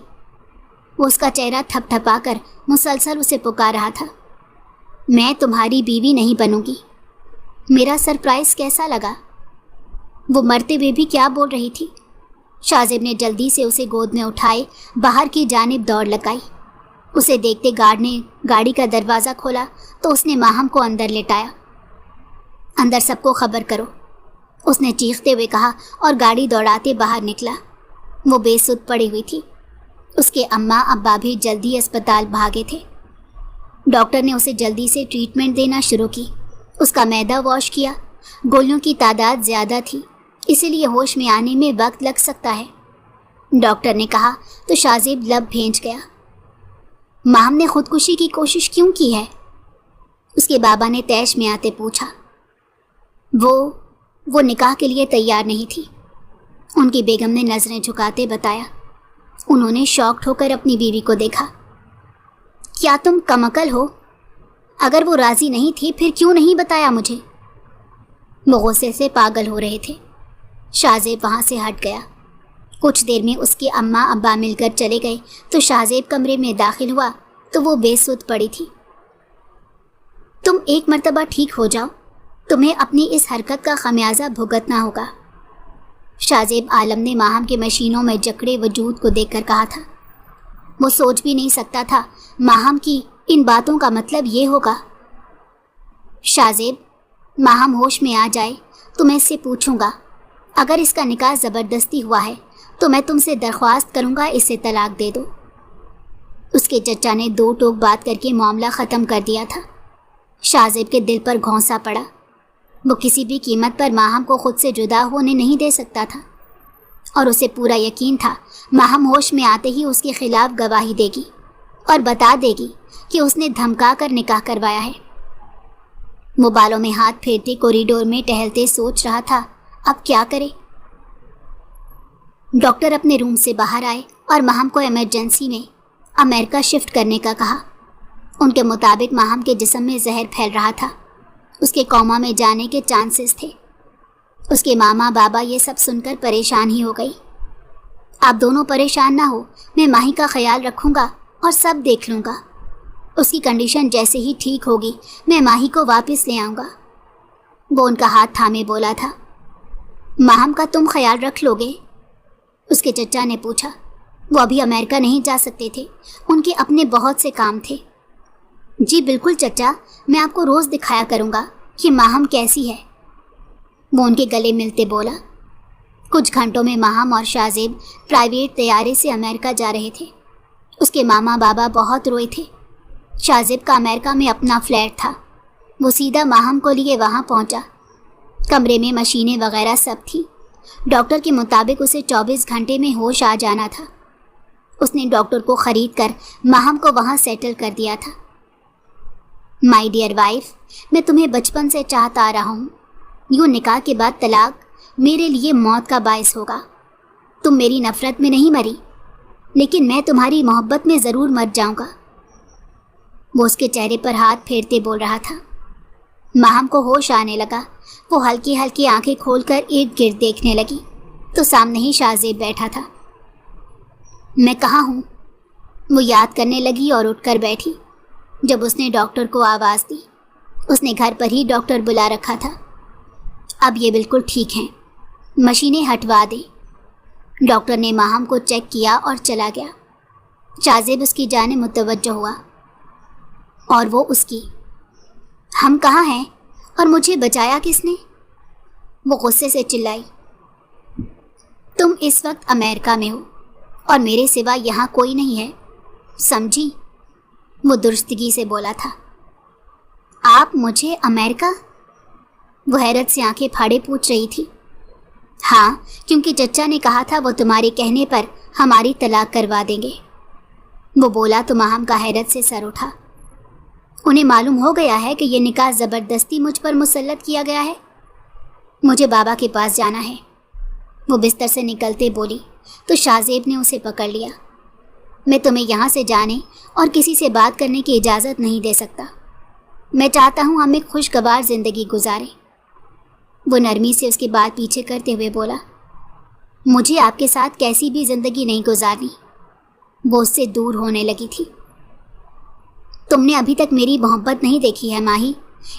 وہ اس کا چہرہ تھپ تھپا کر مسلسل اسے پکار رہا تھا۔ میں تمہاری بیوی نہیں بنوں گی۔ میرا سرپرائز کیسا لگا؟ وہ مرتے ہوئے بھی کیا بول رہی تھی؟ شاہ زیب نے جلدی سے اسے گود میں اٹھائے باہر کی جانب دوڑ لگائی۔ اسے دیکھتے گارڈ نے گاڑی کا دروازہ کھولا تو اس نے ماہم کو اندر لٹایا۔ اندر سب کو خبر کرو، اس نے چیختے ہوئے کہا اور گاڑی دوڑاتے باہر نکلا۔ وہ بے سدھ پڑی ہوئی تھی۔ اس کے اماں ابا بھی جلدی اسپتال بھاگے تھے۔ ڈاکٹر نے اسے جلدی سے ٹریٹمنٹ دینا شروع کی۔ اس کا معدہ واش کیا۔ گولیوں کی تعداد زیادہ تھی، اسی لیے ہوش میں آنے میں وقت لگ سکتا ہے، ڈاکٹر نے کہا تو شاہ زیب لب بھینچ گیا۔ ماہم نے خودکشی کی کوشش کیوں کی ہے؟ اس کے بابا نے طیش میں آتے پوچھا۔ وہ نکاح کے لیے تیار نہیں تھی، ان کی بیگم نے نظریں جھکاتے بتایا۔ انہوں نے شاکڈ ہو کر اپنی بیوی کو دیکھا۔ کیا تم کم عقل ہو؟ اگر وہ راضی نہیں تھی پھر کیوں نہیں بتایا مجھے؟ وہ غصے سے پاگل ہو رہے تھے۔ شاہ زیب وہاں سے ہٹ گیا۔ کچھ دیر میں اس کے اماں ابا مل کر چلے گئے تو شاہ زیب کمرے میں داخل ہوا تو وہ بے سدھ پڑی تھی۔ تم ایک مرتبہ ٹھیک ہو جاؤ، تمہیں اپنی اس حرکت کا خمیازہ بھگتنا ہوگا، شاہ زیب عالم نے ماہم کے مشینوں میں جکڑے وجود کو دیکھ کر کہا تھا۔ وہ سوچ بھی نہیں سکتا تھا ماہم کی ان باتوں کا مطلب یہ ہوگا۔ شاہ زیب، ماہم ہوش میں آ جائے تو میں اس سے پوچھوں گا، اگر اس کا نکاح زبردستی ہوا ہے تو میں تم سے درخواست کروں گا اسے طلاق دے دو۔ اس کے چچا نے دو ٹوک بات کر کے معاملہ ختم کر دیا تھا۔ شاہ زیب کے دل پر گھونسا پڑا۔ وہ کسی بھی قیمت پر ماہم کو خود سے جدا ہونے نہیں دے سکتا تھا، اور اسے پورا یقین تھا ماہم ہوش میں آتے ہی اس کے خلاف گواہی دے گی اور بتا دے گی کہ اس نے دھمکا کر نکاح کروایا ہے۔ وہ بالوں میں ہاتھ پھیرتے کوریڈور میں ٹہلتے سوچ رہا تھا اب کیا کرے۔ ڈاکٹر اپنے روم سے باہر آئے اور ماہم کو ایمرجنسی میں امریکہ شفٹ کرنے کا کہا۔ ان کے مطابق ماہم کے جسم میں زہر پھیل رہا تھا، اس کے کوما میں جانے کے چانسز تھے۔ اس کے ماما بابا یہ سب سن کر پریشان ہی ہو گئی۔ آپ دونوں پریشان نہ ہو، میں ماہی کا خیال رکھوں گا اور سب دیکھ لوں گا۔ اس کی کنڈیشن جیسے ہی ٹھیک ہوگی میں ماہی کو واپس لے آؤں گا۔ وہ ان کا ہاتھ تھامے بولا تھا۔ ماہم کا تم خیال رکھ لو گے؟ اس کے چچا نے پوچھا۔ وہ ابھی امریکہ نہیں جا سکتے تھے، ان کے اپنے بہت سے کام تھے۔ جی بالکل چچا، میں آپ کو روز دکھایا کروں گا کہ ماہم کیسی ہے، وہ ان کے گلے ملتے بولا۔ کچھ گھنٹوں میں ماہم اور شاہ زیب پرائیویٹ طیارے سے امریکہ جا رہے تھے۔ اس کے ماما بابا بہت روئے تھے۔ شاہ زیب کا امریکہ میں اپنا فلیٹ تھا، وہ سیدھا ماہم کو لیے وہاں پہنچا۔ کمرے میں مشینیں وغیرہ سب تھیں۔ ڈاکٹر کے مطابق اسے 24 گھنٹے میں ہوش آ جانا تھا۔ اس نے ڈاکٹر کو خرید کر ماہم کو وہاں سیٹل کر دیا تھا۔ مائی ڈیئر وائف، میں تمہیں بچپن سے چاہتا آ رہا ہوں۔ یوں نکاح کے بعد طلاق میرے لیے موت کا باعث ہوگا۔ تم میری نفرت میں نہیں مری، لیکن میں تمہاری محبت میں ضرور مر جاؤں گا۔ وہ اس کے چہرے پر ہاتھ پھیرتے بول رہا تھا۔ ماہم کو ہوش آنے لگا۔ وہ ہلکی ہلکی آنکھیں کھول کر ارد گرد دیکھنے لگی تو سامنے ہی شاہ زیب بیٹھا تھا۔ میں کہاں ہوں؟ وہ یاد کرنے لگی اور اٹھ کر بیٹھی۔ جب اس نے ڈاکٹر کو آواز دی، اس نے گھر پر ہی ڈاکٹر بلا رکھا تھا۔ اب یہ بالکل ٹھیک ہیں، مشینیں ہٹوا دیں۔ ڈاکٹر نے ماہم کو چیک کیا اور چلا گیا۔ شاہ زیب اس کی جانب متوجہ ہوا اور وہ اس کی۔ ہم کہاں ہیں اور مجھے بچایا کس نے؟ وہ غصے سے چلائی۔ تم اس وقت امریکہ میں ہو اور میرے سوا یہاں کوئی نہیں ہے، سمجھی؟ وہ درستگی سے بولا تھا۔ آپ مجھے امریکہ؟ وہ حیرت سے آنکھیں پھاڑے پوچھ رہی تھی۔ ہاں، کیونکہ چچا نے کہا تھا وہ تمہارے کہنے پر ہماری طلاق کروا دیں گے، وہ بولا تو ماہم کا حیرت سے سر اٹھا۔ انہیں معلوم ہو گیا ہے کہ یہ نکاح زبردستی مجھ پر مسلط کیا گیا ہے؟ مجھے بابا کے پاس جانا ہے، وہ بستر سے نکلتے بولی تو شاہ زیب نے اسے پکڑ لیا۔ میں تمہیں یہاں سے جانے اور کسی سے بات کرنے کی اجازت نہیں دے سکتا۔ میں چاہتا ہوں ہم ایک خوشگوار زندگی گزاریں۔ وہ نرمی سے اس کی بات پیچھے کرتے ہوئے بولا۔ مجھے آپ کے ساتھ کیسی بھی زندگی نہیں گزارنی۔ وہ اس سے دور ہونے لگی تھی۔ تم نے ابھی تک میری محبت نہیں دیکھی ہے ماہی،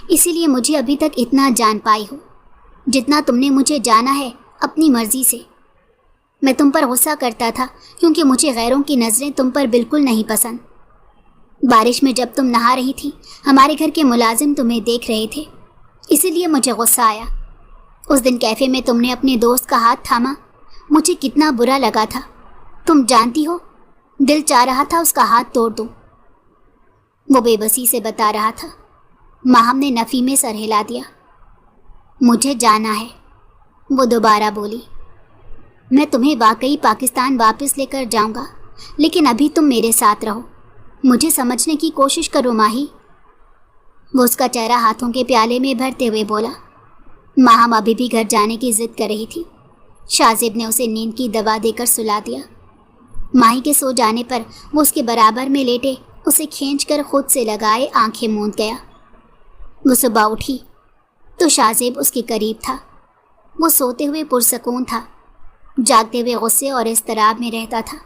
اسی لیے مجھے ابھی تک اتنا جان پائی ہو جتنا تم نے مجھے جانا ہے اپنی مرضی سے۔ میں تم پر غصہ کرتا تھا کیونکہ مجھے غیروں کی نظریں تم پر بالکل نہیں پسند۔ بارش میں جب تم نہا رہی تھی، ہمارے گھر کے ملازم تمہیں دیکھ رہے تھے اسی لیے مجھے غصہ آیا۔ اس دن کیفے میں تم نے اپنے دوست کا ہاتھ تھاما، مجھے کتنا برا لگا تھا، تم جانتی ہو، دل چاہ رہا تھا اس کا ہاتھ توڑ دوں۔ وہ بے بسی سے بتا رہا تھا۔ ماہم نے نفی میں سر ہلا دیا۔ مجھے جانا ہے، وہ دوبارہ بولی۔ میں تمہیں واقعی پاکستان واپس لے کر جاؤں گا، لیکن ابھی تم میرے ساتھ رہو، مجھے سمجھنے کی کوشش کرو ماہی۔ وہ اس کا چہرہ ہاتھوں کے پیالے میں بھرتے ہوئے بولا۔ ماہم ابھی بھی گھر جانے کی ضد کر رہی تھی۔ شاہ زیب نے اسے نیند کی دوا دے کر سلا دیا۔ ماہی کے سو جانے پر وہ اس کے برابر میں لیٹے اسے کھینچ کر خود سے لگائے آنکھیں موند گیا۔ وہ صبح اٹھی تو شاہ زیب اس کے قریب تھا۔ وہ سوتے ہوئے پرسکون تھا، جاگتے ہوئے غصے اور اضطراب میں رہتا تھا۔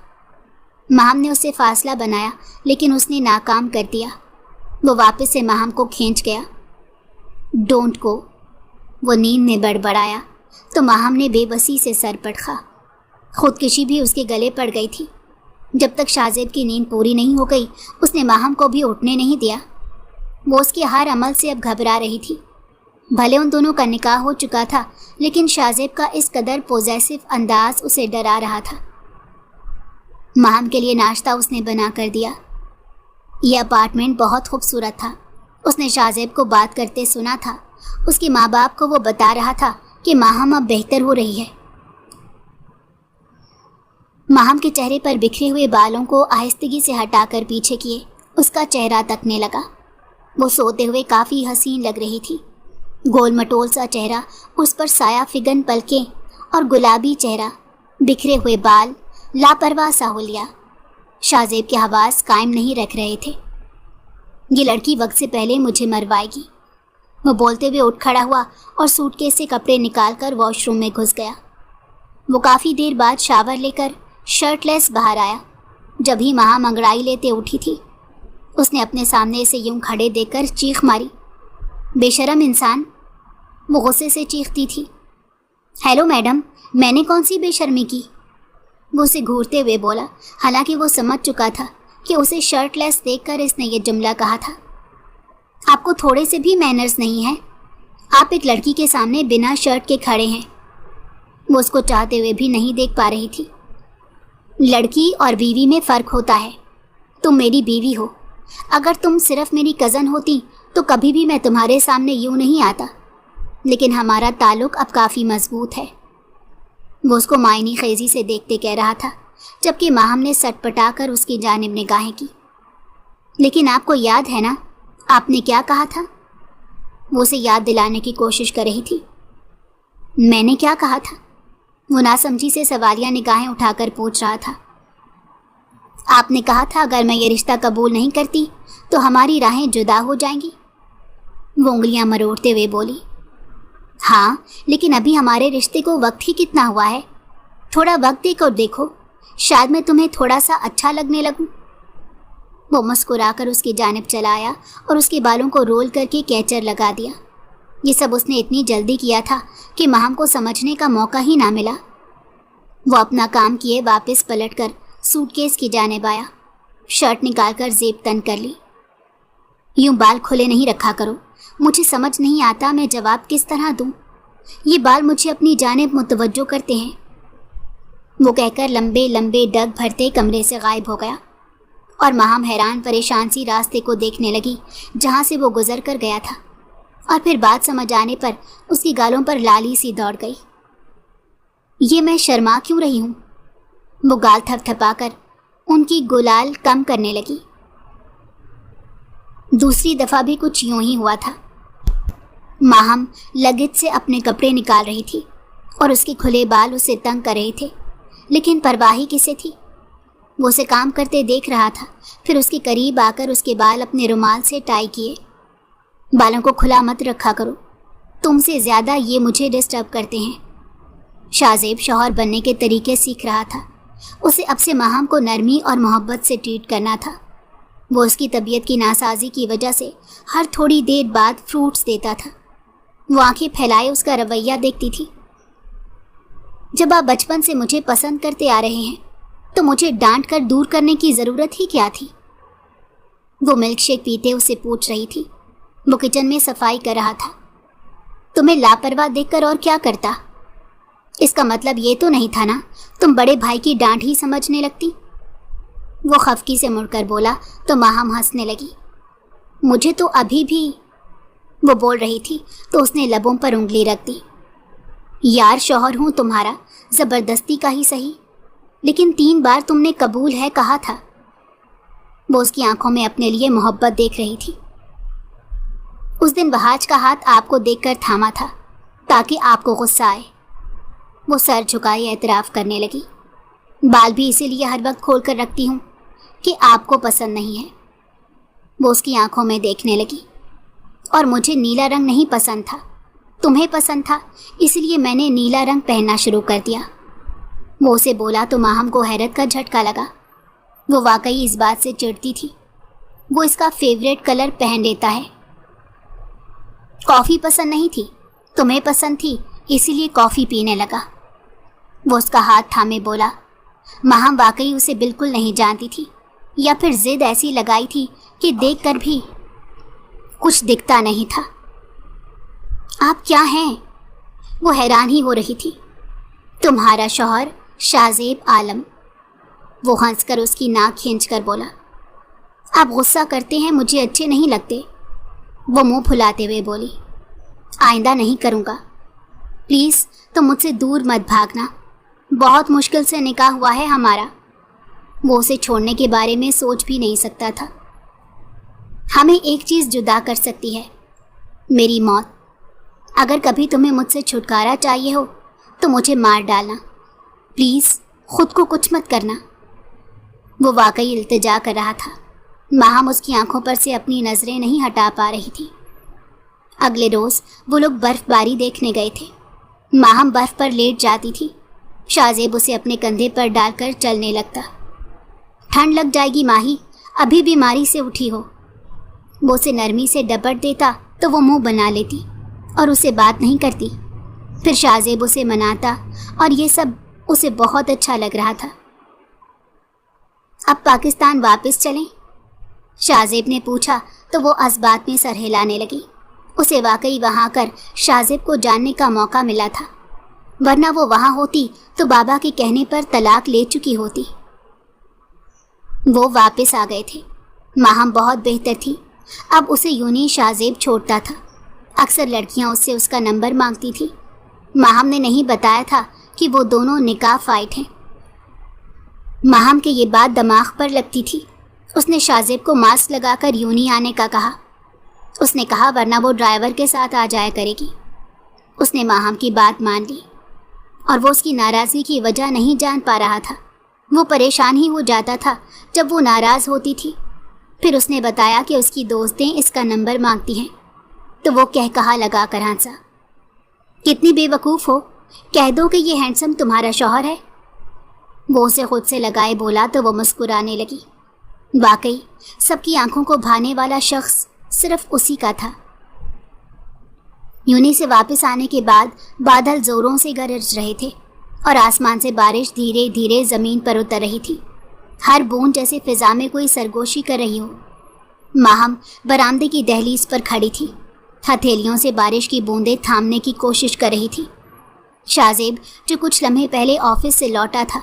ماہم نے اسے فاصلہ بنایا لیکن اس نے ناکام کر دیا۔ وہ واپس سے ماہم کو کھینچ گیا۔ ڈونٹ گو، وہ نیند میں بڑبڑایا تو ماہم نے بے بسی سے سر پٹخا۔ خودکشی بھی اس کے گلے پڑ گئی تھی۔ جب تک شاہ زیب کی نیند پوری نہیں ہو گئی اس نے ماہم کو بھی اٹھنے نہیں دیا۔ وہ اس کے ہر عمل سے اب گھبرا رہی تھی۔ بھلے ان دونوں کا نکاح ہو چکا تھا لیکن شاہ زیب کا اس قدر پوزیسو انداز اسے ڈرا رہا تھا۔ ماہم کے لیے ناشتہ اس نے بنا کر دیا۔ یہ اپارٹمنٹ بہت خوبصورت تھا۔ اس نے شاہ زیب کو بات کرتے سنا تھا۔ اس کے ماں باپ کو وہ بتا رہا تھا کہ ماہم اب بہتر ہو رہی ہے۔ ماہم کے چہرے پر بکھرے ہوئے بالوں کو آہستگی سے ہٹا کر پیچھے کیے اس کا چہرہ تکنے لگا۔ وہ سوتے ہوئے کافی حسین لگ رہی تھی۔ گول مٹول سا چہرہ، اس پر سایہ فگن پلکیں اور گلابی چہرہ، بکھرے ہوئے بال، لاپرواہ سا حلیہ۔ شاہ زیب کے حواس قائم نہیں رکھ رہے تھے۔ یہ لڑکی وقت سے پہلے مجھے مروائے گی۔ وہ بولتے ہوئے اٹھ کھڑا ہوا اور سوٹ کیس سے کپڑے نکال کر واش روم میں گھس گیا۔ وہ کافی دیر بعد شاور لے کر شرٹ لیس باہر آیا۔ جب ہی ماہم انگڑائی لیتے اٹھی تھی اس نے اپنے سامنے اسے یوں کھڑے دیکھ کر چیخ ماری۔ بے شرم انسان، وہ غصے سے چیختی تھی۔ ہیلو میڈم، میں نے کون سی بے شرمی کی؟ وہ اسے گھورتے ہوئے بولا، حالانکہ وہ سمجھ چکا تھا کہ اسے شرٹ لیس دیکھ کر اس نے یہ جملہ کہا تھا۔ آپ کو تھوڑے سے بھی مینرز نہیں ہیں؟ آپ ایک لڑکی کے سامنے بنا شرٹ کے کھڑے ہیں۔ وہ اس کو چاہتے ہوئے بھی نہیں دیکھ پا رہی تھی۔ لڑکی اور بیوی میں فرق ہوتا ہے۔ تم میری بیوی ہو، اگر تم صرف میری کزن ہوتی تو کبھی بھی میں تمہارے سامنے یوں نہیں آتا، لیکن ہمارا تعلق اب کافی مضبوط ہے۔ وہ اس کو معنی خیزی سے دیکھتے کہہ رہا تھا، جبکہ ماہم نے سٹ پٹا کر اس کی جانب نگاہیں کی۔ لیکن آپ کو یاد ہے نا آپ نے کیا کہا تھا؟ وہ اسے یاد دلانے کی کوشش کر رہی تھی۔ میں نے کیا کہا تھا؟ وہ ناسمجھی سے سوالیہ نگاہیں اٹھا کر پوچھ رہا تھا۔ آپ نے کہا تھا اگر میں یہ رشتہ قبول نہیں کرتی تو ہماری راہیں جدا ہو جائیں گی۔ وہ انگلیاں مروڑتے ہوئے بولی۔ ہاں، لیکن ابھی ہمارے رشتے کو وقت ہی کتنا ہوا ہے، تھوڑا وقت دے کر دیکھو، شاید میں تمہیں تھوڑا سا اچھا لگنے لگوں۔ وہ مسکرا کر اس کی جانب چلا آیا اور اس کے بالوں کو رول کر کے کیچر لگا دیا۔ یہ سب اس نے اتنی جلدی کیا تھا کہ ماہم کو سمجھنے کا موقع ہی نہ ملا۔ وہ اپنا کام کیے واپس پلٹ کر سوٹ کیس کی جانب آیا، شرٹ نکال کر زیب تن کر لی۔ یوں بال کھلے نہیں رکھا کرو، مجھے سمجھ نہیں آتا میں جواب کس طرح دوں، یہ بال مجھے اپنی جانب متوجہ کرتے ہیں۔ وہ کہہ کر لمبے لمبے ڈگ بھرتے کمرے سے غائب ہو گیا اور ماہم حیران پریشان سی راستے کو دیکھنے لگی جہاں سے وہ گزر کر گیا تھا، اور پھر بات سمجھ آنے پر اس کی گالوں پر لالی سی دوڑ گئی۔ یہ میں شرما کیوں رہی ہوں؟ وہ گال تھپ تھپا کر ان کی گلال کم کرنے لگی۔ دوسری دفعہ بھی کچھ یوں ہی ہوا تھا۔ ماہم لگت سے اپنے کپڑے نکال رہی تھی اور اس کے کھلے بال اسے تنگ کر رہے تھے، لیکن پرواہی کسے تھی؟ وہ اسے کام کرتے دیکھ رہا تھا، پھر اس کے قریب آ کر اس کے بال اپنے رومال سے ٹائی کیے۔ بالوں کو کھلا مت رکھا کرو، تم سے زیادہ یہ مجھے ڈسٹرب کرتے ہیں۔ شاہ زیب شوہر بننے کے طریقے سیکھ رہا تھا۔ اسے اب سے ماہم کو نرمی اور محبت سے ٹریٹ کرنا تھا۔ وہ اس کی طبیعت کی ناسازی کی وجہ سے ہر تھوڑی دیر بعد فروٹس دیتا تھا۔ وہ آنکھیں پھیلائے اس کا رویہ دیکھتی تھی۔ جب آپ بچپن سے مجھے پسند کرتے آ رہے ہیں تو مجھے ڈانٹ کر دور کرنے کی ضرورت ہی کیا تھی؟ وہ ملک شیک پیتے اسے پوچھ رہی تھی۔ وہ کچن میں صفائی کر رہا تھا۔ تمہیں لاپرواہ دیکھ کر اور کیا کرتا؟ اس کا مطلب یہ تو نہیں تھا نا تم بڑے بھائی کی ڈانٹ ہی سمجھنے لگتی؟ وہ خفگی سے مڑ کر بولا تو ماہم ہنسنے لگی۔ مجھے تو ابھی بھی، وہ بول رہی تھی تو اس نے لبوں پر انگلی رکھ دی۔ یار شوہر ہوں تمہارا، زبردستی کا ہی صحیح، لیکن 3 بار تم نے قبول ہے کہا تھا۔ وہ اس کی آنکھوں میں اپنے لیے محبت دیکھ رہی تھی۔ اس دن بہاج کا ہاتھ آپ کو دیکھ کر تھاما تھا تاکہ آپ کو غصہ آئے۔ وہ سر جھکائے اعتراف کرنے لگی۔ بال بھی اسی لیے ہر وقت کھول کر رکھتی ہوں کہ آپ کو پسند نہیں ہے۔ وہ اس کی آنکھوں میں دیکھنے لگی۔ اور مجھے نیلا رنگ نہیں پسند تھا، تمہیں پسند تھا، اس لیے میں نے نیلا رنگ پہننا شروع کر دیا۔ وہ اسے بولا تو ماہم کو حیرت کا جھٹکا لگا۔ وہ واقعی اس بات سے چڑھتی تھی۔ وہ اس کا فیوریٹ کلر پہن لیتا ہے۔ کافی پسند نہیں تھی، تمہیں پسند تھی، اسی لیے کافی پینے لگا۔ وہ اس کا ہاتھ تھامے بولا۔ ماہم واقعی اسے بالکل نہیں جانتی تھی، یا پھر ضد ایسی لگائی تھی کہ دیکھ کر بھی کچھ دکھتا نہیں تھا۔ آپ کیا ہیں؟ وہ حیران ہی ہو رہی تھی۔ تمہارا شوہر شاہزیب عالم۔ وہ ہنس کر اس کی ناک کھینچ کر بولا۔ آپ غصہ کرتے ہیں، مجھے اچھے نہیں لگتے۔ وہ منہ پھلاتے ہوئے بولی۔ آئندہ نہیں کروں گا، پلیز تم مجھ سے دور مت بھاگنا، بہت مشکل سے نکاح ہوا ہے ہمارا۔ وہ اسے چھوڑنے کے بارے میں سوچ بھی نہیں سکتا تھا۔ ہمیں ایک چیز جدا کر سکتی ہے، میری موت۔ اگر کبھی تمہیں مجھ سے چھٹکارا چاہیے ہو تو مجھے مار ڈالنا، پلیز خود کو کچھ مت کرنا۔ وہ واقعی التجا کر رہا تھا۔ ماہم اس کی آنکھوں پر سے اپنی نظریں نہیں ہٹا پا رہی تھی۔ اگلے روز وہ لوگ برف باری دیکھنے گئے تھے۔ ماہم برف پر لیٹ جاتی تھی، شاہزیب اسے اپنے کندھے پر ڈال کر چلنے لگتا۔ ٹھنڈ لگ جائے گی ماہی، ابھی بیماری سے اٹھی ہو۔ وہ اسے نرمی سے ڈپٹ دیتا تو وہ منہ بنا لیتی اور اسے بات نہیں کرتی۔ پھر شاہزیب اسے مناتا اور یہ سب اسے بہت اچھا لگ رہا تھا۔ اب پاکستان واپس چلیں؟ شاہزیب نے پوچھا تو وہ اس بات میں سر ہلانے لگی۔ اسے واقعی وہاں کر شاہزیب کو جاننے کا موقع ملا تھا، ورنہ وہ وہاں ہوتی تو بابا کے کہنے پر طلاق لے چکی ہوتی۔ وہ واپس آ گئے تھے۔ ماہم بہت بہتر تھی، اب اسے یوں نہیں شاہزیب چھوڑتا تھا۔ اکثر لڑکیاں اس سے اس کا نمبر مانگتی تھی۔ ماہم نے نہیں بتایا تھا کہ وہ دونوں نکاح فائٹ ہیں۔ ماہم کے یہ بات دماغ پر لگتی تھی۔ اس نے شاہزیب کو ماسک لگا کر یوں نہیں آنے کا کہا۔ اس نے کہا ورنہ وہ ڈرائیور کے ساتھ آ جایا کرے گی۔ اس نے ماہم کی بات مان لی، اور وہ اس کی ناراضگی کی وجہ نہیں جان پا رہا تھا۔ وہ پریشان ہی ہو جاتا تھا جب وہ ناراض ہوتی تھی۔ پھر اس نے بتایا کہ اس کی دوستیں اس کا نمبر مانگتی ہیں، تو وہ کہا لگا کر ہنسا۔ کتنی بے وقوف ہو، کہہ دو کہ یہ ہینڈسم تمہارا شوہر ہے۔ وہ اسے خود سے لگائے بولا تو وہ مسکرانے لگی۔ واقعی سب کی آنکھوں کو بھانے والا شخص صرف اسی کا تھا۔ یونی سے واپس آنے کے بعد بادل زوروں سے گرج رہے تھے اور آسمان سے بارش دھیرے دھیرے زمین پر اتر رہی تھی، ہر بوند جیسے فضا میں کوئی سرگوشی کر رہی ہو۔ ماہم برآمدے کی دہلیز پر کھڑی تھی، ہتھیلیوں سے بارش کی بوندیں تھامنے کی کوشش کر رہی تھی۔ شاہزیب جو کچھ لمحے پہلے آفس سے لوٹا تھا،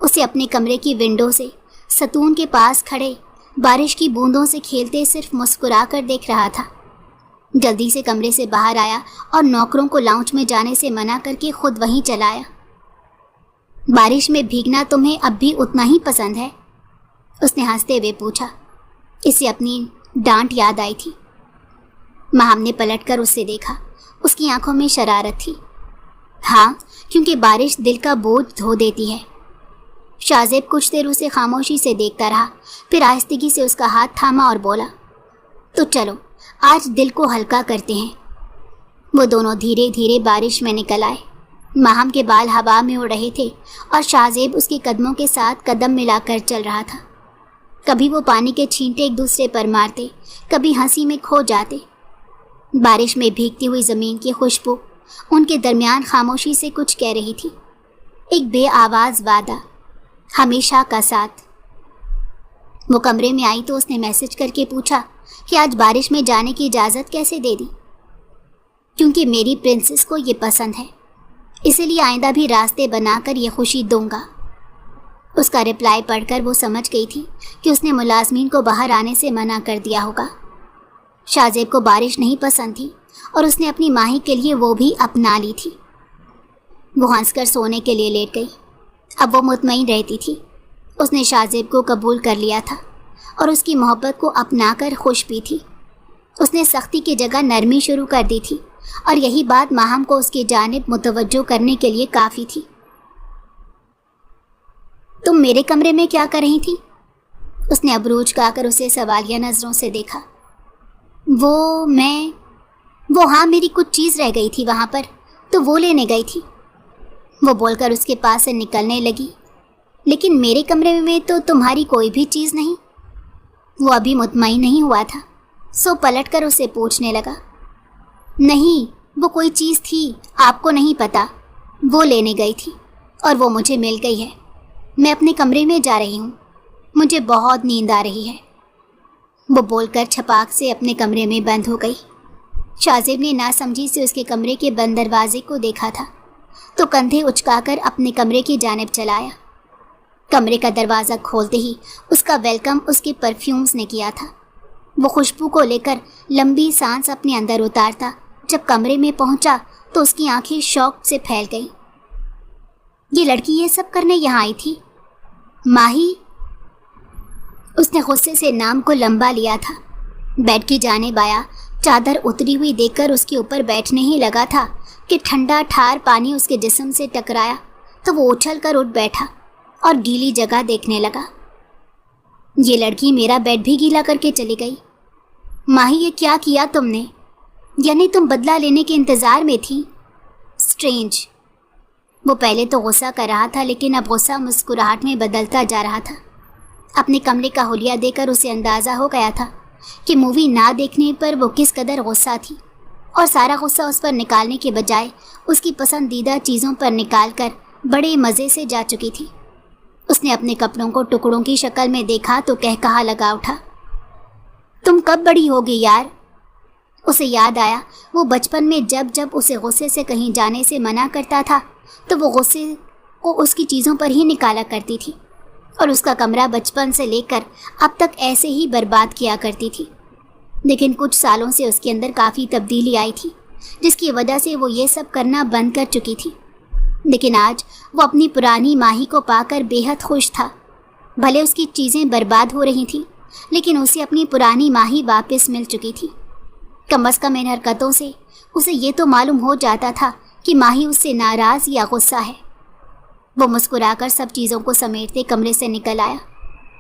اسے اپنے کمرے کی ونڈو سے ستون کے پاس کھڑے بارش کی بوندوں سے کھیلتے صرف مسکرا کر دیکھ رہا تھا۔ جلدی سے کمرے سے باہر آیا اور نوکروں کو لاؤنج میں جانے سے منع کر کے خود وہیں چلا آیا۔ بارش میں بھیگنا تمہیں اب بھی اتنا ہی پسند ہے؟ اس نے ہنستے ہوئے پوچھا۔ اسے اپنی ڈانٹ یاد آئی تھی۔ ماہم نے پلٹ کر اسے دیکھا، اس کی آنکھوں میں شرارت تھی۔ ہاں، کیونکہ بارش دل کا بوجھ دھو دیتی ہے۔ شاہزیب کچھ دیر اسے خاموشی سے دیکھتا رہا، پھر آہستگی سے اس کا ہاتھ تھاما اور بولا، تو چلو آج دل کو ہلکا کرتے ہیں۔ وہ دونوں دھیرے دھیرے بارش میں نکل آئے۔ ماہم کے بال ہوا میں اڑ رہے تھے اور شاہزیب اس کے قدموں کے ساتھ قدم ملا کر چل رہا تھا۔ کبھی وہ پانی کے چھینٹے ایک دوسرے پر مارتے، کبھی ہنسی میں کھو جاتے۔ بارش میں بھیگتی ہوئی زمین کی خوشبو ان کے درمیان خاموشی سے کچھ کہہ رہی تھی، ایک بے آواز وعدہ، ہمیشہ کا ساتھ۔ وہ کمرے میں آئی تو اس نے میسج کر کے پوچھا کہ آج بارش میں جانے کی اجازت کیسے دے دی۔ کیونکہ میری پرنسس کو یہ پسند ہے، اسی لیے آئندہ بھی راستے بنا کر یہ خوشی دوں گا۔ اس کا رپلائی پڑھ کر وہ سمجھ گئی تھی کہ اس نے ملازمین کو باہر آنے سے منع کر دیا ہوگا۔ شاہ زیب کو بارش نہیں پسند تھی اور اس نے اپنی ماہی کے لیے وہ بھی اپنا لی تھی۔ وہ ہنس کر سونے کے لیے لیٹ گئی۔ اب وہ مطمئن رہتی تھی اس نے شاہ زیب کو قبول کر لیا تھا اور اس کی محبت کو اپنا کر خوش بھی تھی۔ اس نے سختی کی جگہ نرمی شروع کر دی تھی اور یہی بات ماہم کو اس کی جانب متوجہ کرنے کے لیے کافی تھی۔ تم میرے کمرے میں کیا کر رہی تھی؟ اس نے ابروج کا کر اسے سوالیہ نظروں سے دیکھا۔ وہ ہاں، میری کچھ چیز رہ گئی تھی وہاں پر، تو وہ لینے گئی تھی، وہ بول کر اس کے پاس سے نکلنے لگی۔ لیکن میرے کمرے میں تو تمہاری کوئی بھی چیز نہیں۔ وہ ابھی مطمئن نہیں ہوا تھا، سو پلٹ کر اسے پوچھنے لگا۔ نہیں، وہ کوئی چیز تھی، آپ کو نہیں پتا، وہ لینے گئی تھی اور وہ مجھے مل گئی ہے۔ میں اپنے کمرے میں جا رہی ہوں، مجھے بہت نیند آ رہی ہے۔ وہ بول کر چھپاک سے اپنے کمرے میں بند ہو گئی۔ شاہ زیب نے ناسمجھی سے اس کے کمرے کے بند دروازے کو دیکھا تھا تو کندھے اچکا کر اپنے کمرے کی جانب چلایا۔ کمرے کا دروازہ کھولتے ہی اس کا ویلکم اس کے پرفیومز نے کیا تھا۔ وہ خوشبو کو لے کر لمبی سانس اپنے اندر اتارتا جب کمرے میں پہنچا تو اس کی آنکھیں شوق سے پھیل گئیں۔ یہ لڑکی یہ سب کرنے یہاں آئی تھی؟ ماہی؟ اس نے غصے سے نام کو لمبا لیا تھا۔ بیڈ کی جانب آیا، چادر اتری ہوئی دیکھ کر اس کے اوپر بیٹھنے ہی لگا تھا کہ ٹھنڈا ٹھار پانی اس کے جسم سے ٹکرایا تو وہ اچھل کر اٹھ بیٹھا اور گیلی جگہ دیکھنے لگا۔ یہ لڑکی میرا بیڈ بھی گیلا کر کے چلی گئی۔ ماہی، یہ کیا کیا تم نے؟ یعنی تم بدلہ لینے کے انتظار میں تھی؟ اسٹرینج۔ وہ پہلے تو غصہ کر رہا تھا لیکن اب غصہ مسکراہٹ میں بدلتا جا رہا تھا۔ اپنے کمرے کا حلیہ دیکھ کر اسے اندازہ ہو گیا تھا کہ مووی نہ دیکھنے پر وہ کس قدر غصہ تھی، اور سارا غصہ اس پر نکالنے کے بجائے اس کی پسندیدہ چیزوں پر نکال کر بڑے مزے سے جا چکی تھی۔ اس نے اپنے کپڑوں کو ٹکڑوں کی شکل میں دیکھا تو کہا لگا اٹھا، تم کب بڑی ہوگی یار؟ اسے یاد آیا وہ بچپن میں جب اسے غصے سے کہیں جانے سے منع کرتا تھا تو وہ غصے کو اس کی چیزوں پر ہی نکالا کرتی تھی، اور اس کا کمرہ بچپن سے لے کر اب تک ایسے ہی برباد کیا کرتی تھی۔ لیکن کچھ سالوں سے اس کے اندر کافی تبدیلی آئی تھی جس کی وجہ سے وہ یہ سب کرنا بند کر چکی تھی۔ لیکن آج وہ اپنی پرانی ماہی کو پا کر بے حد خوش تھا۔ بھلے اس کی چیزیں برباد ہو رہی تھیں لیکن اسے اپنی پرانی ماہی واپس مل چکی تھی۔ کم از کم ان حرکتوں سے اسے یہ تو معلوم ہو جاتا تھا کہ ماہی اس سے ناراض یا غصہ ہے۔ وہ مسکرا کر سب چیزوں کو سمیٹتے کمرے سے نکل آیا۔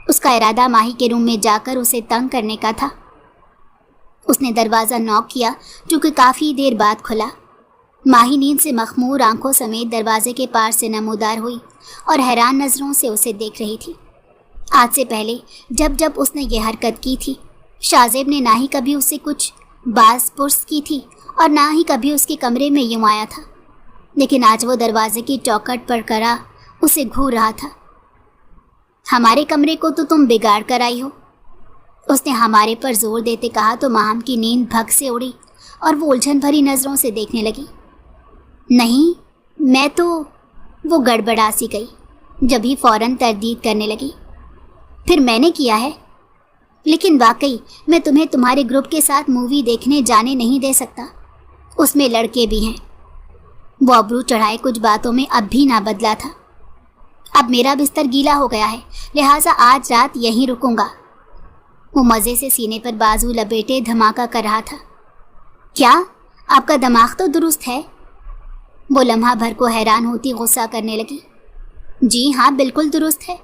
اس کا ارادہ ماہی کے روم میں جا کر اسے تنگ کرنے کا تھا۔ اس نے دروازہ نوک کیا جو کہ کافی دیر بعد کھلا۔ ماہی نیند سے مخمور آنکھوں سمیت دروازے کے پار سے نمودار ہوئی اور حیران نظروں سے اسے دیکھ رہی تھی۔ آج سے پہلے جب اس نے یہ حرکت کی تھی، شاہ زیب نے نہ ہی کبھی اس سے کچھ باز پرس کی تھی اور نہ ہی کبھی اس کے کمرے میں یوں آیا تھا، لیکن آج وہ دروازے کی چوکھٹ پر کھڑا اسے گھور رہا تھا۔ ہمارے کمرے کو تو تم بگاڑ کر آئی ہو، اس نے ہمارے پر زور دیتے کہا تو ماہم کی نیند بھگ سے اڑی اور وہ الجھن بھری نظروں سے دیکھنے لگی۔ نہیں، میں تو، وہ گڑبڑا سی گئی، جب ہی فوراً تردید کرنے لگی۔ پھر میں نے کیا ہے، لیکن واقعی میں تمہیں تمہارے گروپ کے ساتھ مووی دیکھنے جانے نہیں دے سکتا، اس میں لڑکے بھی ہیں۔ وہ ابرو چڑھائے کچھ باتوں میں اب بھی نہ بدلا تھا۔ اب میرا بستر گیلا ہو گیا ہے لہٰذا آج رات یہیں رکوں گا۔ وہ مزے سے سینے پر بازو لپیٹے دھماکہ کر رہا تھا۔ کیا آپ کا دماغ تو درست ہے؟ وہ لمحہ بھر کو حیران ہوتی غصہ کرنے لگی۔ جی ہاں، بالکل درست ہے،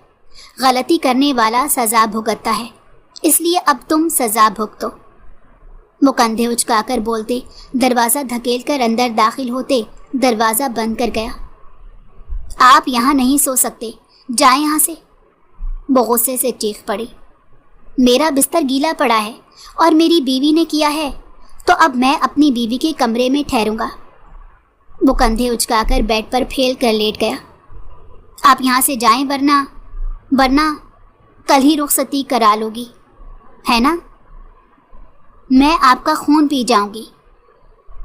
غلطی کرنے والا سزا بھگتتا ہے، اس لیے اب تم سزا بھگتو۔ وہ کندھے اچکا کر بولتے دروازہ دھکیل کر اندر داخل ہوتے دروازہ بند کر گیا۔ آپ یہاں نہیں سو سکتے، جائیں یہاں سے، وہ غصے سے چیخ پڑی۔ میرا بستر گیلا پڑا ہے اور میری بیوی نے کیا ہے تو اب میں اپنی بیوی کے کمرے میں ٹھہروں گا۔ وہ کندھے اچکا کر بیڈ پر پھیل کر لیٹ گیا۔ آپ یہاں سے جائیں ورنہ کل ہی رخصتی کرا لو گی، ہے نا؟ میں آپ کا خون پی جاؤں گی۔